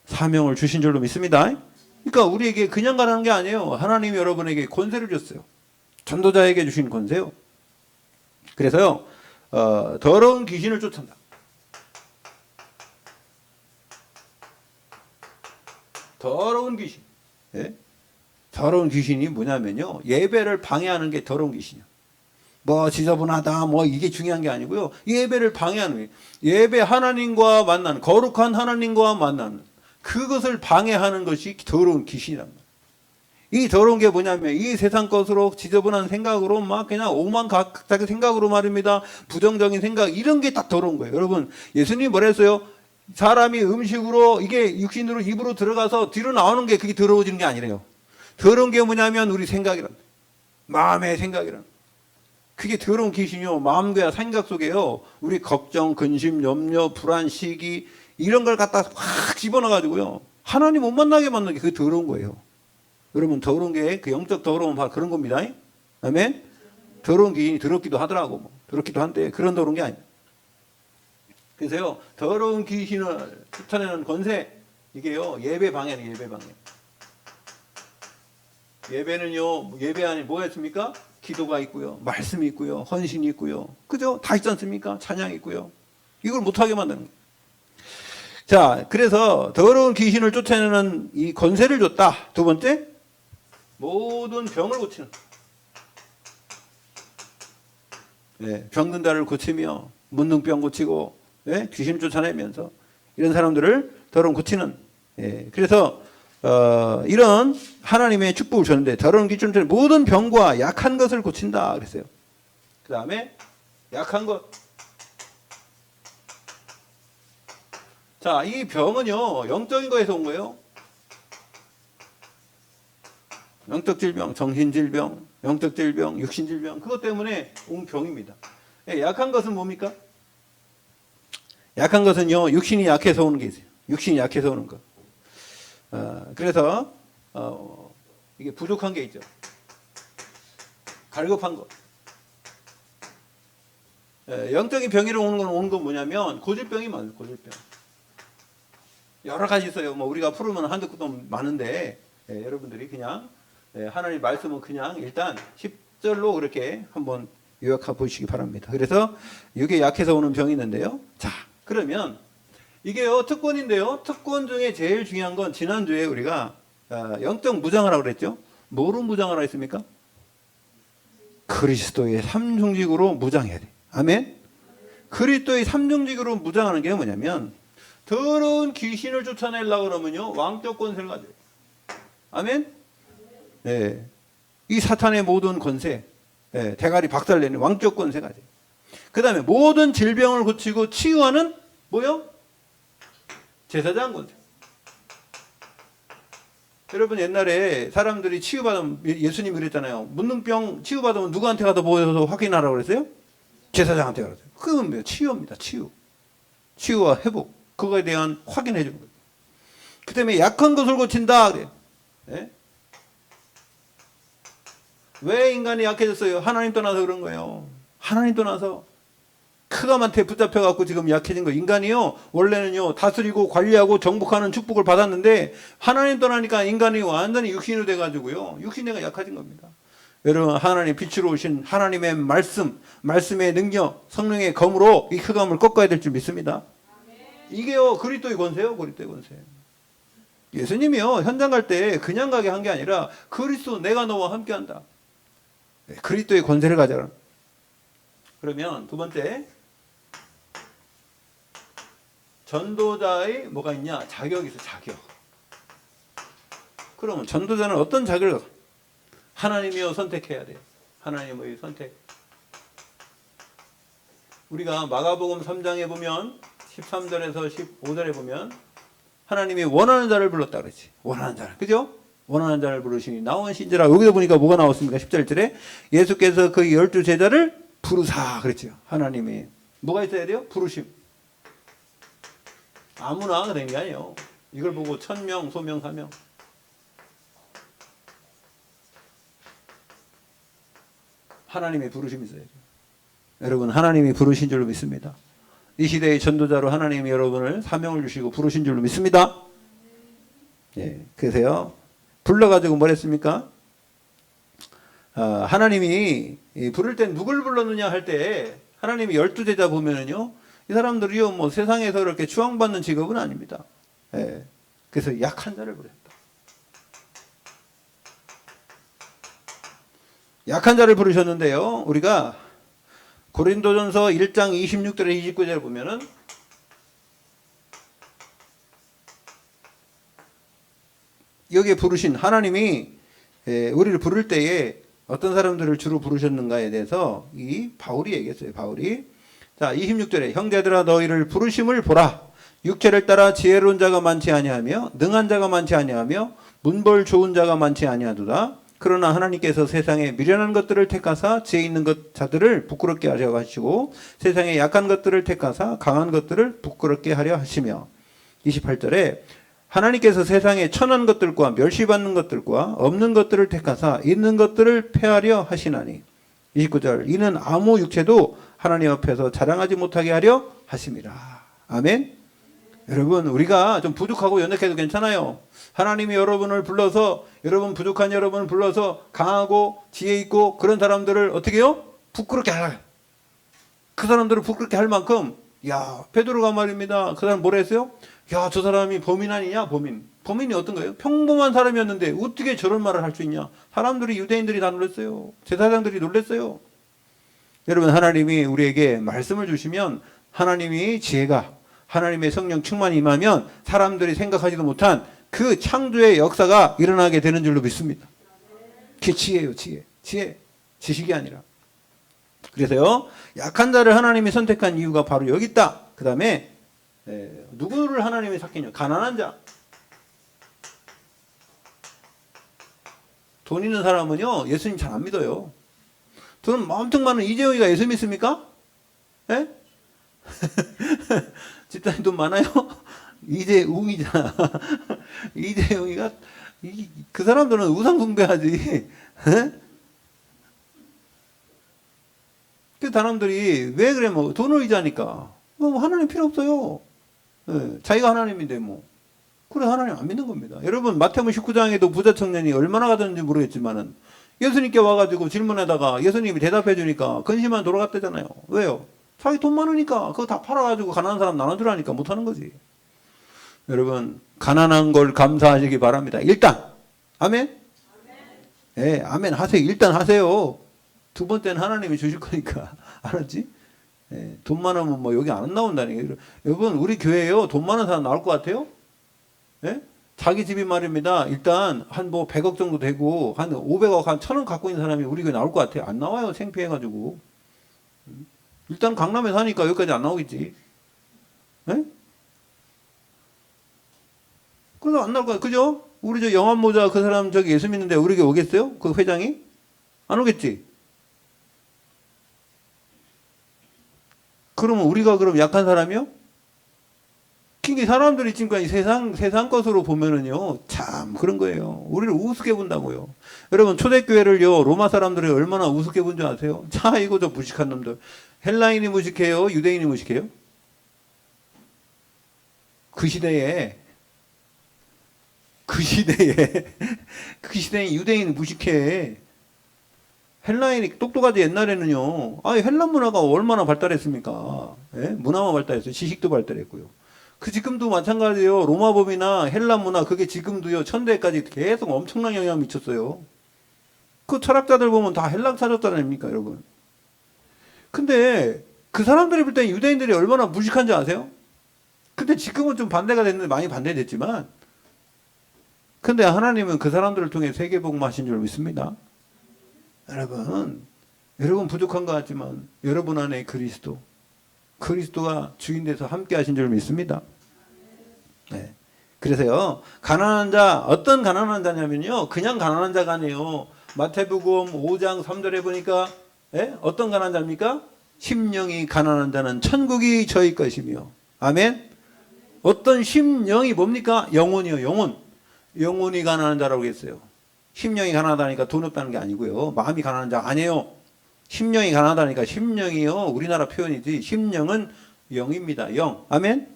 사명을 주신 줄로 믿습니다. 그러니까 우리에게 그냥 가라는 게 아니에요. 하나님이 여러분에게 권세를 줬어요. 전도자에게 주신 권세요. 그래서요, 더러운 귀신을 쫓아낸다. 더러운 귀신. 예? 더러운 귀신이 뭐냐면요. 예배를 방해하는 게 더러운 귀신이에요. 뭐 지저분하다 뭐 이게 중요한 게 아니고요. 예배를 방해하는 거예요. 예배 하나님과 만나는 거룩한 하나님과 만나는 그것을 방해하는 것이 더러운 귀신이란 말이에요. 이 더러운 게 뭐냐면 이 세상 것으로 지저분한 생각으로 막 그냥 오만 각자의 생각으로 말입니다. 부정적인 생각 이런 게 딱 더러운 거예요. 여러분 예수님이 뭐라 했어요? 사람이 음식으로 이게 육신으로 입으로 들어가서 뒤로 나오는 게 그게 더러워지는 게 아니래요. 더러운 게 뭐냐면 우리 생각이란 마음의 생각이란 그게 더러운 귀신이요. 마음과 생각 속에요. 우리 걱정, 근심, 염려, 불안, 시기 이런 걸 갖다 확 집어넣어가지고요. 하나님 못 만나게 만드는 게 그게 더러운 거예요. 여러분 더러운 게 그 영적 더러움은 바로 그런 겁니다. 아멘? 더러운 귀신이 더럽기도 하더라고. 뭐. 더럽기도 한데 그런 더러운 게 아니에요. 그래서요. 더러운 귀신을 쫓아내는 권세 이게요. 예배 방해는 예배 방해. 예배는요. 예배 안에 뭐가 있습니까? 기도가 있고요. 말씀이 있고요. 헌신이 있고요. 그죠? 다 있지 않습니까? 찬양이 있고요. 이걸 못하게 만드는 거예요. 자, 그래서 더러운 귀신을 쫓아내는 이 권세를 줬다. 두 번째, 모든 병을 고치는. 네, 병든 자를 고치며 문둥병 고치고 네, 귀신을 쫓아내면서 이런 사람들을 더러운 고치는. 네, 그래서 이런 하나님의 축복을 줬는데 더러운 귀신을 쫓아내는 모든 병과 약한 것을 고친다 그랬어요. 그 다음에 약한 것. 자, 이 병은요, 영적인 거에서 온 거예요. 영적 질병, 정신 질병, 영적 질병, 육신 질병, 그것 때문에 온 병입니다. 약한 것은 뭡니까? 약한 것은요, 육신이 약해서 오는 게 있어요. 육신이 약해서 오는 거. 그래서, 이게 부족한 게 있죠. 갈급한 거. 영적인 병이로 오는 건 뭐냐면, 고질병이 많아요, 고질병. 여러 가지 있어요. 뭐 우리가 풀으면 한두 끝도 많은데 여러분들이 그냥 하나님 말씀은 그냥 일단 10절로 그렇게 한번 요약해 보시기 바랍니다. 그래서 이게 약해서 오는 병이 있는데요. 자, 그러면 이게요, 특권인데요. 특권 중에 제일 중요한 건 지난주에 우리가 영적 무장하라고 그랬죠. 뭐로 무장하라 했습니까? 그리스도의 삼중직으로 무장해야 돼. 아멘? 그리스도의 삼중직으로 무장하는 게 뭐냐면 더러운 귀신을 쫓아내려고 그러면요, 왕적 권세를 가져요. 아멘? 네. 이 사탄의 모든 권세, 네, 대가리 박살내는 왕적 권세 가져요. 그 다음에 모든 질병을 고치고 치유하는 뭐요? 제사장 권세. 여러분 옛날에 사람들이 치유받으면 예수님이 그랬잖아요. 문둥병 치유받으면 누구한테 가서 보여서 확인하라고 그랬어요? 제사장한테 그랬어요. 그건 뭐예요? 치유입니다. 치유. 치유와 회복. 그거에 대한 확인해 주는 거예요. 그 다음에 약한 것을 고친다. 그래요. 네? 왜 인간이 약해졌어요? 하나님 떠나서 그런 거예요. 하나님 떠나서. 크감한테 붙잡혀갖고 지금 약해진 거. 인간이요, 원래는요, 다스리고 관리하고 정복하는 축복을 받았는데, 하나님 떠나니까 인간이 완전히 육신으로 돼가지고요, 육신내가 약해진 겁니다. 여러분, 하나님 빛으로 오신 하나님의 말씀, 말씀의 능력, 성령의 검으로 이 흑암을 꺾어야 될 줄 믿습니다. 이게요, 그리스도의 권세요, 그리스도의 권세. 예수님이요, 현장 갈 때 그냥 가게 한 게 아니라, 그리스도 내가 너와 함께 한다. 그리스도의 권세를 가져라. 그러면 두 번째, 전도자의 뭐가 있냐? 자격이 있어, 자격. 그러면 전도자는 어떤 자격을 하나님이요 선택해야 돼요. 하나님의 선택. 우리가 마가복음 3장에 보면 13절에서 15절에 보면 하나님이 원하는 자를 불렀다 그랬지. 원하는 자를. 그죠? 원하는 자를 부르시니 나온 신지라. 여기서 보니까 뭐가 나왔습니까? 17절에 예수께서 그 12 제자를 부르사 그랬죠. 하나님이 뭐가 있어야 돼요? 부르심. 아무나 된 게 아니에요. 이걸 보고 1000명, 소명, 사명. 하나님의 부르심이 있어야죠. 여러분, 하나님이 부르신 줄로 믿습니다. 이 시대의 전도자로 하나님이 여러분을 사명을 주시고 부르신 줄로 믿습니다. 예, 그래서요, 불러가지고 뭘 했습니까? 하나님이 부를 때 누굴 불렀느냐 할 때 하나님이 12 제자 보면은요, 이 사람들이요, 뭐 세상에서 이렇게 추앙받는 직업은 아닙니다. 예. 그래서 약한 자를 부르셨다. 약한 자를 부르셨는데요, 우리가 고린도전서 1장 26절에 29절을 보면은 여기에 부르신 하나님이 우리를 부를 때에 어떤 사람들을 주로 부르셨는가에 대해서 이 바울이 얘기했어요. 바울이. 자, 26절에 형제들아 너희를 부르심을 보라. 육체를 따라 지혜로운 자가 많지 아니하며 능한 자가 많지 아니하며 문벌 좋은 자가 많지 아니하도다. 그러나 하나님께서 세상에 미련한 것들을 택하사 지혜 있는 자들을 부끄럽게 하려 하시고 세상에 약한 것들을 택하사 강한 것들을 부끄럽게 하려 하시며 28절에 하나님께서 세상에 천한 것들과 멸시받는 것들과 없는 것들을 택하사 있는 것들을 폐하려 하시나니 29절 이는 아무 육체도 하나님 앞에서 자랑하지 못하게 하려 하심이라. 아멘. 여러분, 우리가 좀 부족하고 연약해도 괜찮아요. 하나님이 여러분을 불러서, 여러분 부족한 여러분을 불러서 강하고 지혜 있고 그런 사람들을 어떻게 해요? 부끄럽게 하라. 그 사람들을 부끄럽게 할 만큼, 야, 베드로가 말입니다. 그 사람 뭐라 했어요? 야, 저 사람이 범인 아니냐? 범인. 범인이 어떤 거예요? 평범한 사람이었는데 어떻게 저런 말을 할 수 있냐? 사람들이, 유대인들이 다 놀랐어요. 제사장들이 놀랐어요. 여러분, 하나님이 우리에게 말씀을 주시면 하나님이 지혜가, 하나님의 성령 충만이 임하면 사람들이 생각하지도 못한 그 창조의 역사가 일어나게 되는 줄로 믿습니다. 그게 지혜예요, 지혜. 지혜. 지식이 아니라. 그래서요, 약한 자를 하나님이 선택한 이유가 바로 여기 있다. 그 다음에 누구를 하나님이 삭히냐? 가난한 자. 돈 있는 사람은요, 예수님 잘 안 믿어요. 돈 엄청 많은 이재용이가 예수 믿습니까? 예? 집사님 돈 많아요? 이재웅이잖아. 이재용이가, 그 사람들은 우상 숭배하지. 예? 그 사람들이 왜 그래? 뭐 돈을 의지하니까. 뭐 하나님 필요 없어요. 예, 자기가 하나님인데 뭐. 그래, 하나님 안 믿는 겁니다. 여러분, 마태복음 19장에도 부자 청년이 얼마나 가졌는지 모르겠지만은 예수님께 와가지고 질문에다가 예수님이 대답해 주니까 근심만 돌아갔다잖아요. 왜요? 자기 돈 많으니까 그거 다 팔아가지고 가난한 사람 나눠주라니까 못하는 거지. 여러분, 가난한 걸 감사하시기 바랍니다. 일단 아멘. 예, 아멘 하세요. 일단 하세요. 두 번째는 하나님이 주실 거니까. 알았지? 예, 돈 많으면 뭐 여기 안 나온다니. 여러분, 우리 교회에요. 돈 많은 사람 나올 것 같아요? 예? 자기 집이 말입니다. 일단 한 뭐 100억 정도 되고 한 500억, 한 1000억 갖고 있는 사람이 우리 교회 나올 것 같아요? 안 나와요. 창피해가지고. 일단 강남에 사니까 여기까지 안 나오겠지. 예? 그래서 안 나올 거야. 그죠? 우리 저 영암 모자 그 사람 저기 예수 믿는데 우리 교회 오겠어요? 그 회장이? 안 오겠지? 그러면 우리가 그럼 약한 사람이요? 그러니까 사람들이 지금까지 세상 것으로 보면은요, 참 그런 거예요. 우리를 우습게 본다고요. 여러분, 초대교회를요, 로마 사람들이 얼마나 우습게 본 줄 아세요? 자, 이거 저 무식한 놈들. 헬라인이 무식해요? 유대인이 무식해요? 그 시대에 그 시대에 유대인이 무식해. 헬라인이 똑똑하지. 옛날에는요. 아니, 헬란 문화가 얼마나 발달했습니까? 예? 문화만 발달했어요. 지식도 발달했고요. 그 지금도 마찬가지예요. 로마법이나 헬란 문화, 그게 지금도요, 천대까지 계속 엄청난 영향을 미쳤어요. 그 철학자들 보면 다 헬란 찾았다는 아닙니까, 여러분? 근데 그 사람들이 볼 때 유대인들이 얼마나 무식한지 아세요? 근데 지금은 좀 반대가 됐는데, 많이 반대됐지만, 근데 하나님은 그 사람들을 통해 세계복음 하신 줄 믿습니다. 여러분 부족한 것 같지만 여러분 안에 그리스도가 주인 돼서 함께 하신 줄 믿습니다. 네. 그래서요, 가난한 자, 어떤 가난한 자냐면요, 그냥 가난한 자가 아니에요. 마태복음 5장 3절에 보니까, 예? 어떤 가난한 자입니까? 심령이 가난한 자는 천국이 저희 것이며. 아멘. 어떤 심령이 뭡니까? 영혼이요, 영혼. 영혼이 가난한 자라고 했어요. 심령이 가난하다니까 돈 없다는 게 아니고요. 마음이 가난한 자 아니에요. 심령이 가난하다니까 심령이요. 우리나라 표현이지. 심령은 영입니다. 영. 아멘?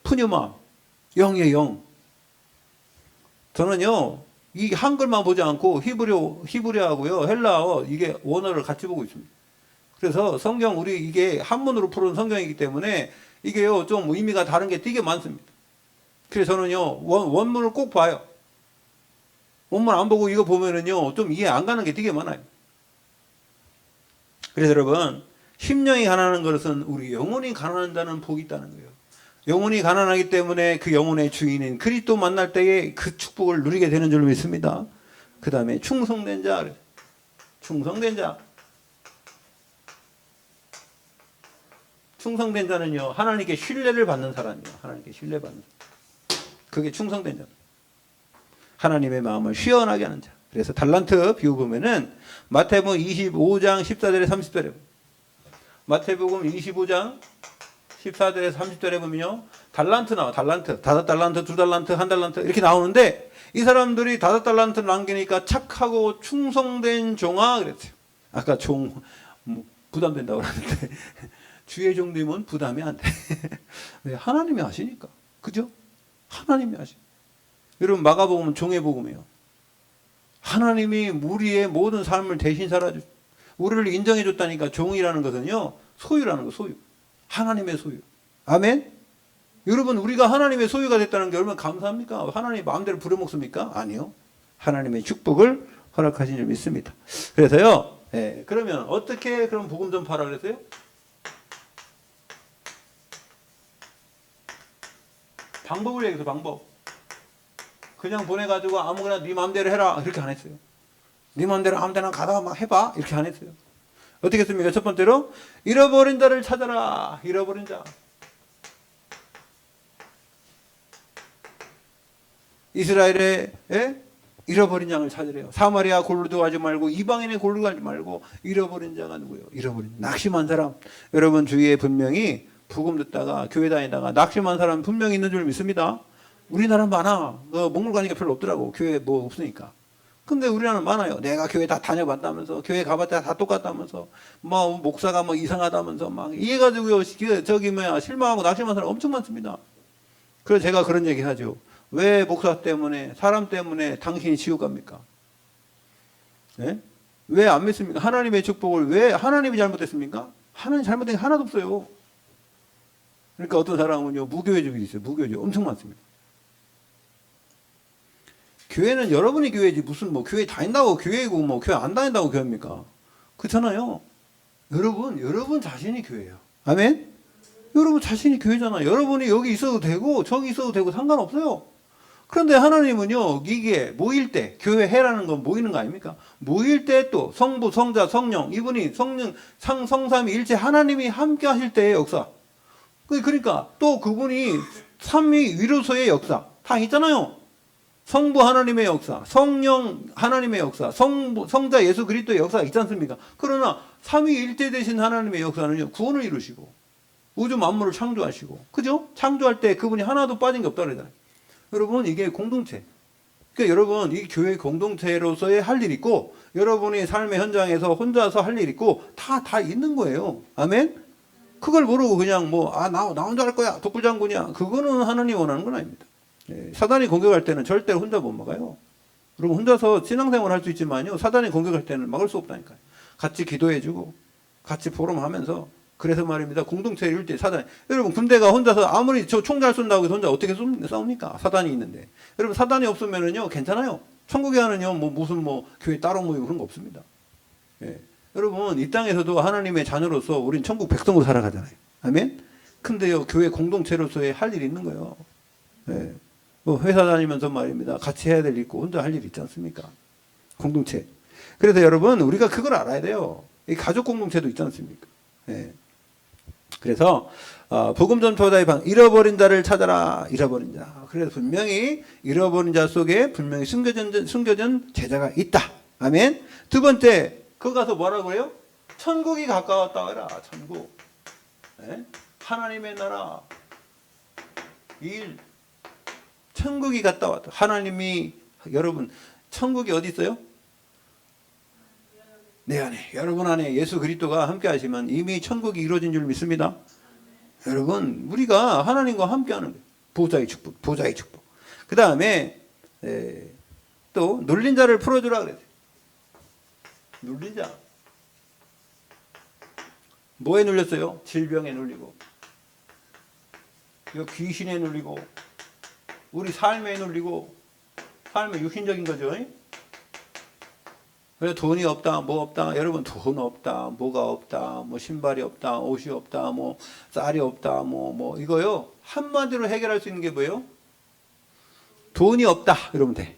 푸뉴마. 영이에요, 영. 저는요, 이 한글만 보지 않고 히브리어하고요, 헬라어, 이게 원어를 같이 보고 있습니다. 그래서 성경, 우리 이게 한문으로 푸른 성경이기 때문에 이게요, 좀 의미가 다른 게 되게 많습니다. 그래서 저는요, 원문을 꼭 봐요. 원문 안 보고 이거 보면은요, 좀 이해 안 가는 게 되게 많아요. 그래서 여러분, 심령이 가난한 것은 우리 영혼이 가난한다는 복이 있다는 거예요. 영혼이 가난하기 때문에 그 영혼의 주인인 그리스도 만날 때에 그 축복을 누리게 되는 줄 믿습니다. 그 다음에 충성된 자. 충성된 자는요, 하나님께 신뢰를 받는 사람이에요. 하나님께 신뢰받는 자. 그게 충성된 자. 하나님의 마음을 시원하게 하는 자. 그래서 달란트 비유 보면은 마태복음 25장 14절에 30절에 마태복음 25장 14절에 30절에 보면요, 달란트 나와. 달란트. 5달란트, 2달란트, 1달란트 이렇게 나오는데, 이 사람들이 5달란트 남기니까 착하고 충성된 종아 그랬어요. 아까 종 부담된다고 그러는데 주의 종님은 부담이 안 돼. 왜? 하나님이 하시니까. 그죠? 하나님이 하시. 여러분, 마가복음은 종의 복음이에요. 하나님이 우리의 모든 삶을 대신 살아주, 우리를 인정해 줬다니까. 종이라는 것은요, 소유라는 거, 소유. 하나님의 소유. 아멘? 여러분, 우리가 하나님의 소유가 됐다는 게 얼마나 감사합니까? 하나님 마음대로 부려먹습니까? 아니요. 하나님의 축복을 허락하신 줄 믿습니다. 그래서요, 예, 그러면 어떻게 그럼 복음 전파라 그랬어요? 방법을 얘기해서 방법. 그냥 보내가지고 아무거나 네 마음대로 해라 이렇게 안 했어요. 네 마음대로 아무 데나 가다가 막 해봐 이렇게 안 했어요. 어떻게 했습니까? 첫 번째로 잃어버린 자를 찾아라. 잃어버린 자. 이스라엘의 잃어버린 양을 찾으래요. 사마리아 골로도 가지 말고 이방인의 골로 가지 말고 잃어버린 자가 누구예요? 잃어버린 낙심한 사람. 여러분 주위에 분명히 복음 듣다가 교회 다니다가 낙심한 사람 분명히 있는 줄 믿습니다. 우리나라는 많아. 몽골 가니까 별로 없더라고. 교회 뭐 없으니까. 근데 우리나라는 많아요. 내가 교회 다 다녀봤다면서, 교회 가봤자 다 똑같다면서, 뭐 목사가 뭐 이상하다면서 막 이해가지고요, 실망하고 낙심한 사람 엄청 많습니다. 그래서 제가 그런 얘기 하죠. 왜 목사 때문에, 사람 때문에 당신이 지옥 갑니까? 예? 왜 안 믿습니까? 하나님의 축복을 왜 하나님이 잘못했습니까? 하나님 잘못된 게 하나도 없어요. 그러니까 어떤 사람은요, 무교회적이 있어요. 무교회적 엄청 많습니다. 교회는 여러분이 교회지 무슨 뭐 교회 다닌다고 교회고 뭐 교회 안 다닌다고 교회입니까? 그렇잖아요. 여러분 자신이 교회예요. 아멘? 여러분 자신이 교회잖아요. 여러분이 여기 있어도 되고 저기 있어도 되고 상관없어요. 그런데 하나님은요, 이게 모일 때, 교회 해라는 건 모이는 거 아닙니까? 모일 때 또 성부, 성자, 성령, 이분이 성령, 성삼위 일체 하나님이 함께 하실 때의 역사. 그러니까 또 그분이 삼위 위로서의 역사. 다 있잖아요. 성부 하나님의 역사, 성령 하나님의 역사, 성자 예수 그리스도의 역사가 있지 않습니까? 그러나 삼위일체 되신 하나님의 역사는요, 구원을 이루시고 우주 만물을 창조하시고, 그죠? 창조할 때 그분이 하나도 빠진 게 없다 그러잖아요. 여러분, 이게 공동체. 그러니까 여러분, 이 교회 공동체로서의 할 일이 있고, 여러분이 삶의 현장에서 혼자서 할 일이 있고, 다 있는 거예요. 아멘? 그걸 모르고 그냥 나 혼자 할 거야. 독불장군이야. 그거는 하나님 원하는 건 아닙니다. 예, 사단이 공격할 때는 절대로 혼자 못 막아요. 여러분, 혼자서 신앙생활 할 수 있지만요, 사단이 공격할 때는 막을 수 없다니까요. 같이 기도해주고, 같이 포럼하면서, 그래서 말입니다. 공동체를 이룰 때 사단, 여러분, 군대가 혼자서 아무리 저 총 잘 쏜다고 해서 혼자 어떻게 싸웁니까? 사단이 있는데. 여러분, 사단이 없으면은요, 괜찮아요. 천국에 하는요, 무슨 교회 따로 모이고 그런 거 없습니다. 예. 여러분, 이 땅에서도 하나님의 자녀로서 우린 천국 백성으로 살아가잖아요. 아멘? 근데요, 교회 공동체로서의 할 일이 있는 거예요. 예. 회사 다니면서 말입니다. 같이 해야 될 일 있고, 혼자 할 일 있지 않습니까? 공동체. 그래서 여러분, 우리가 그걸 알아야 돼요. 이 가족 공동체도 있지 않습니까? 예. 그래서, 복음 전도자의 방, 잃어버린 자를 찾아라. 잃어버린 자. 그래서 분명히 잃어버린 자 속에 분명히 숨겨진 제자가 있다. 아멘. 두 번째, 거기 가서 뭐라고 해요? 천국이 가까웠다 해라. 천국. 예? 하나님의 나라. 일. 천국이 갔다 왔다. 하나님이, 여러분, 천국이 어디 있어요? 내 안에, 여러분 안에 예수 그리스도가 함께 하시면 이미 천국이 이루어진 줄 믿습니다. 여러분, 우리가 하나님과 함께 하는 거예요. 보좌의 축복, 보좌의 축복. 그 다음에, 또, 눌린 자를 풀어주라 그랬어요. 눌린 자. 뭐에 눌렸어요? 질병에 눌리고, 귀신에 눌리고, 우리 삶에 눌리고, 삶의 육신적인 거죠. 그래서 돈이 없다, 뭐 없다. 여러분, 돈 없다, 뭐가 없다, 신발이 없다, 옷이 없다, 쌀이 없다, 이거요. 한마디로 해결할 수 있는 게 뭐예요? 돈이 없다. 이러면 돼.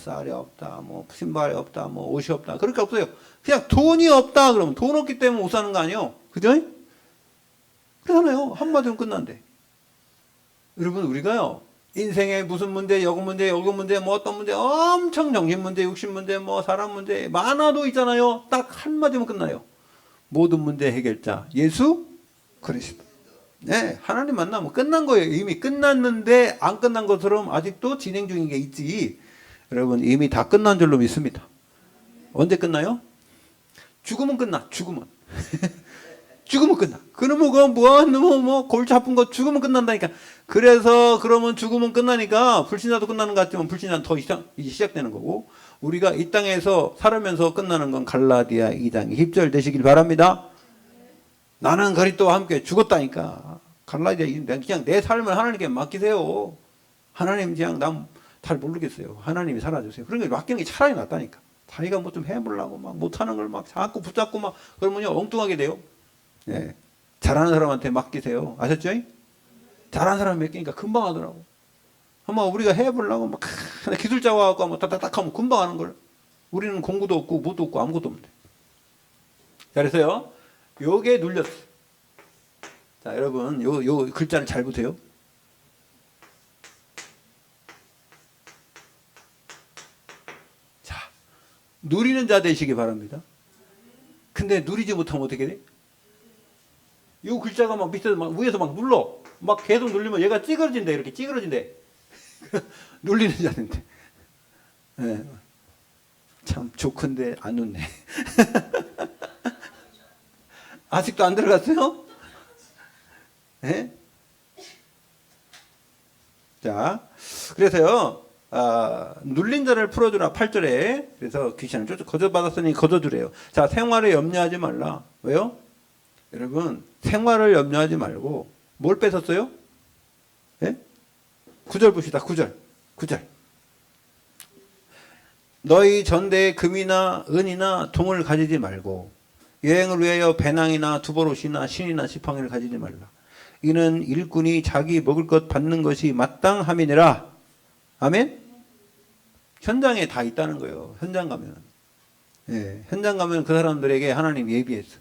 쌀이 없다, 신발이 없다, 옷이 없다. 그럴 게 없어요. 그냥 돈이 없다. 그러면 돈 없기 때문에 못 사는 거 아니에요? 그죠? 그러잖아요. 한마디로 끝난대. 여러분, 우리가요. 인생에 무슨 문제, 여금 문제, 어떤 문제, 엄청 정신 문제, 육신 문제, 사람 문제 많아도 있잖아요. 딱 한마디면 끝나요. 모든 문제 해결자 예수 그리스도. 네, 하나님 만나면 끝난 거예요. 이미 끝났는데 안 끝난 것처럼 아직도 진행 중인 게 있지. 여러분, 이미 다 끝난 줄로 믿습니다. 언제 끝나요? 죽으면 끝나. 죽으면. 죽으면 끝나. 그러면 골치 아픈 거 죽으면 끝난다니까. 그래서 그러면 죽으면 끝나니까 불신자도 끝나는 것 같지만 불신자는 더 시작되는 거고, 우리가 이 땅에서 살아면서 끝나는 건 갈라디아 2장 10절 되시길 바랍니다. 나는 그리스도와 함께 죽었다니까. 갈라디아 2장 그냥 내 삶을 하나님께 맡기세요. 하나님 그냥 난 잘 모르겠어요. 하나님이 살아주세요. 그런 게 맡기는 게 차라리 낫다니까. 자기가 좀 해보려고 못하는 걸 자꾸 붙잡고 그러면요 엉뚱하게 돼요. 예. 잘하는 사람한테 맡기세요. 아셨죠? 잘하는 사람 맡기니까 금방 하더라고. 한번 우리가 해보려고 기술자 와갖고 따닥 하면 금방 하는 걸. 우리는 공부도 없고 뭐도 없고 아무것도 없는데. 자, 그래서요. 요게 눌렸어. 자, 여러분, 요 글자를 잘 보세요. 자, 누리는 자 되시기 바랍니다. 근데 누리지 못하면 어떻게 돼? 요 글자가 밑에서 위에서 눌러. 계속 눌리면 얘가 찌그러진대. 이렇게 찌그러진대. 눌리는 자인데. 네. 참 좋건데 안 웃네. 아직도 안 들어갔어요? 네? 자, 그래서요, 눌린 자를 풀어주라 8절에. 그래서 귀신을 거저받았으니 거저주래요. 자, 생활에 염려하지 말라. 왜요? 여러분, 생활을 염려하지 말고 뭘 뺏었어요? 예? 9절 봅시다. 9절. 너희 전대에 금이나 은이나 동을 가지지 말고 여행을 위하여 배낭이나 두보롯이나 신이나 지팡이를 가지지 말라. 이는 일꾼이 자기 먹을 것 받는 것이 마땅함이니라. 아멘? 현장에 다 있다는 거예요. 현장 가면. 예, 현장 가면 그 사람들에게 하나님 예비했어.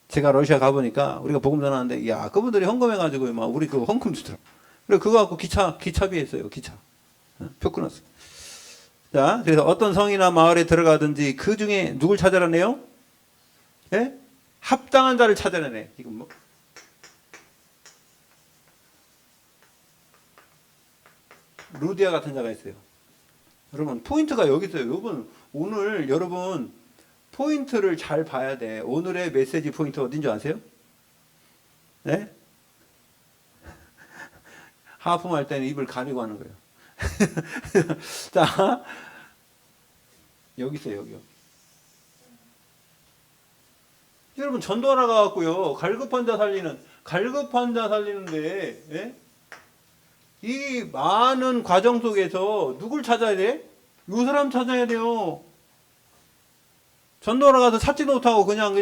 제가 러시아 가보니까 우리가 복음 전하는데, 야, 그분들이 헌금해가지고 막 우리 그 헌금 주더라고. 그래, 그거 갖고 기차비 했어요. 기차. 표 끊었어. 자, 그래서 어떤 성이나 마을에 들어가든지 그 중에 누굴 찾아라네요? 예? 합당한 자를 찾아내네. 지금 뭐? 루디아 같은 자가 있어요. 여러분, 포인트가 여기 있어요. 여러분, 포인트를 잘 봐야 돼. 오늘의 메시지 포인트 어딘 줄 아세요? 네? 하품할 때는 입을 가리고 하는 거예요. 자, 여기 있어요, 여기. 여러분, 전도하러 가갖고요, 갈급한 자 살리는데, 예? 이 많은 과정 속에서 누굴 찾아야 돼? 이 사람 찾아야 돼요. 전도하러 가서 찾지도 못하고 그냥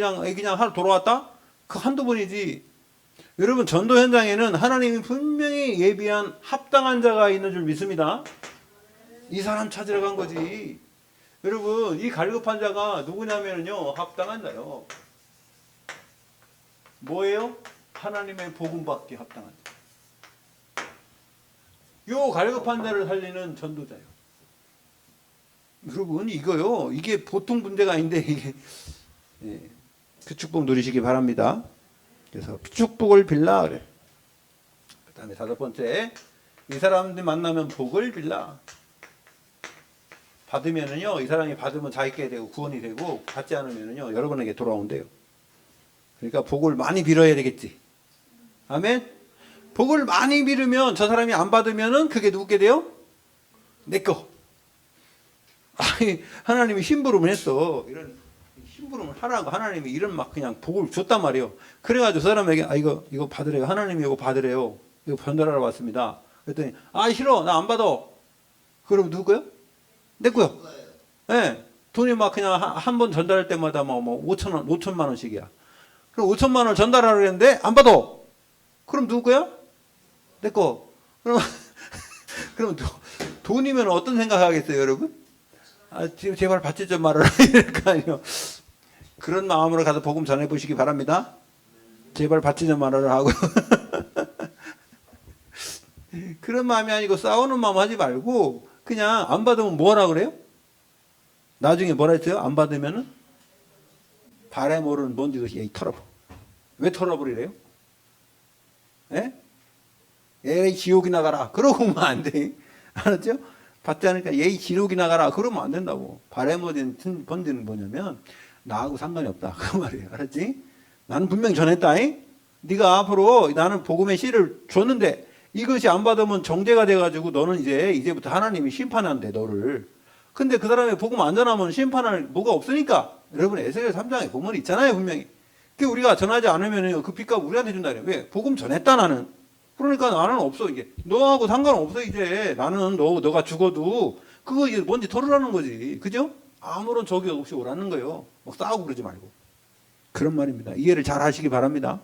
하루 돌아왔다? 그 한두 번이지. 여러분, 전도 현장에는 하나님이 분명히 예비한 합당한 자가 있는 줄 믿습니다. 이 사람 찾으러 간 거지. 여러분, 이 갈급한 자가 누구냐면요, 합당한 자요. 뭐예요? 하나님의 복음 받기 합당한 자. 요 갈급한 자를 살리는 전도자요. 여러분, 이게 보통 문제가 아닌데, 이게, 예, 그 축복 누리시기 바랍니다. 그래서 축복을 빌라 그래. 그 다음에 5번째, 이 사람들 만나면 복을 빌라. 받으면은요, 이 사람이 받으면 자기께 되고 구원이 되고, 받지 않으면은요, 여러분에게 돌아온대요. 그러니까 복을 많이 빌어야 되겠지. 아멘. 복을 많이 빌으면 저 사람이 안 받으면은 그게 누구게 돼요? 내 거. 아니, 하나님이 심부름을 했어. 이런 심부름을 하라고 하나님이 이런 막 그냥 복을 줬단 말이에요. 그래가지고 저 사람에게 이거 받으래요. 하나님이 이거 받으래요. 이거 전달하러 왔습니다. 그랬더니 싫어, 나 안 받아. 그럼 누구 거요? 내 거요. 예. 네. 돈이 막 그냥 한 번 전달할 때마다 뭐 5천만 원씩이야. 그럼 5천만 원을 전달하려 했는데 안 받아. 그럼 누구 거야? 내 거. 그럼 돈이면 어떤 생각하겠어요, 여러분? 제발 받지 좀 말아라. 이럴 거 아니에요. 그런 마음으로 가서 복음 전해 보시기 바랍니다. 제발 받지 좀 말아라 하고. 그런 마음이 아니고 싸우는 마음 하지 말고 그냥 안 받으면 뭐라 그래요? 나중에 뭐라 했어요? 안 받으면은 발에 모르는 먼지도 털어버. 왜 털어버리래요? 예? 에이 지옥이 나가라. 그러고 오면 안 돼. 알았죠? 받지 않으니까 에이 지옥이 나가라. 그러면 안 된다고. 발에 모든 번지는 뭐냐면 나하고 상관이 없다. 그 말이에요. 알았지? 나는 분명히 전했다. 네가 앞으로 나는 복음의 씨를 줬는데 이것이 안 받으면 정죄가 돼가지고 너는 이제부터 하나님이 심판한대 너를. 근데 그 사람이 복음 안 전하면 심판할 뭐가 없으니까. 여러분 에스겔 3장에 보면 있잖아요, 분명히. 그 우리가 전하지 않으면 그 빚값 우리한테 준다 그래요. 왜? 복음 전했다 나는. 그러니까 나는 없어 이게. 너하고 상관없어 이제. 나는 너가 죽어도 그거 뭔지 털으라는 거지. 그죠? 아무런 적이 없이 오라는 거예요. 막 싸우고 그러지 말고. 그런 말입니다. 이해를 잘 하시기 바랍니다.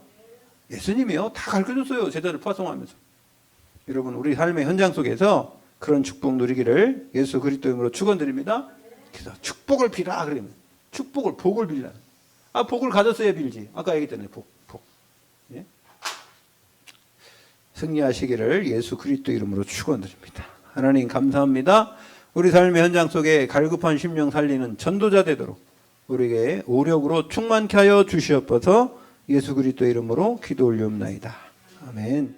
예수님이요 다 가르쳐줬어요. 제자를 파송하면서. 여러분 우리 삶의 현장 속에서 그런 축복 누리기를 예수 그리스도 이름으로 축원드립니다. 그래서 축복을 빌라 그러면 복을 빌라. 복을 가졌어야 빌지. 아까 얘기했잖아요. 복. 예? 승리하시기를 예수 그리스도 이름으로 축원드립니다. 하나님 감사합니다. 우리 삶의 현장 속에 갈급한 심령 살리는 전도자 되도록 우리에게 오력으로 충만케 하여 주시옵소서. 예수 그리스도 이름으로 기도 올리옵나이다. 아멘.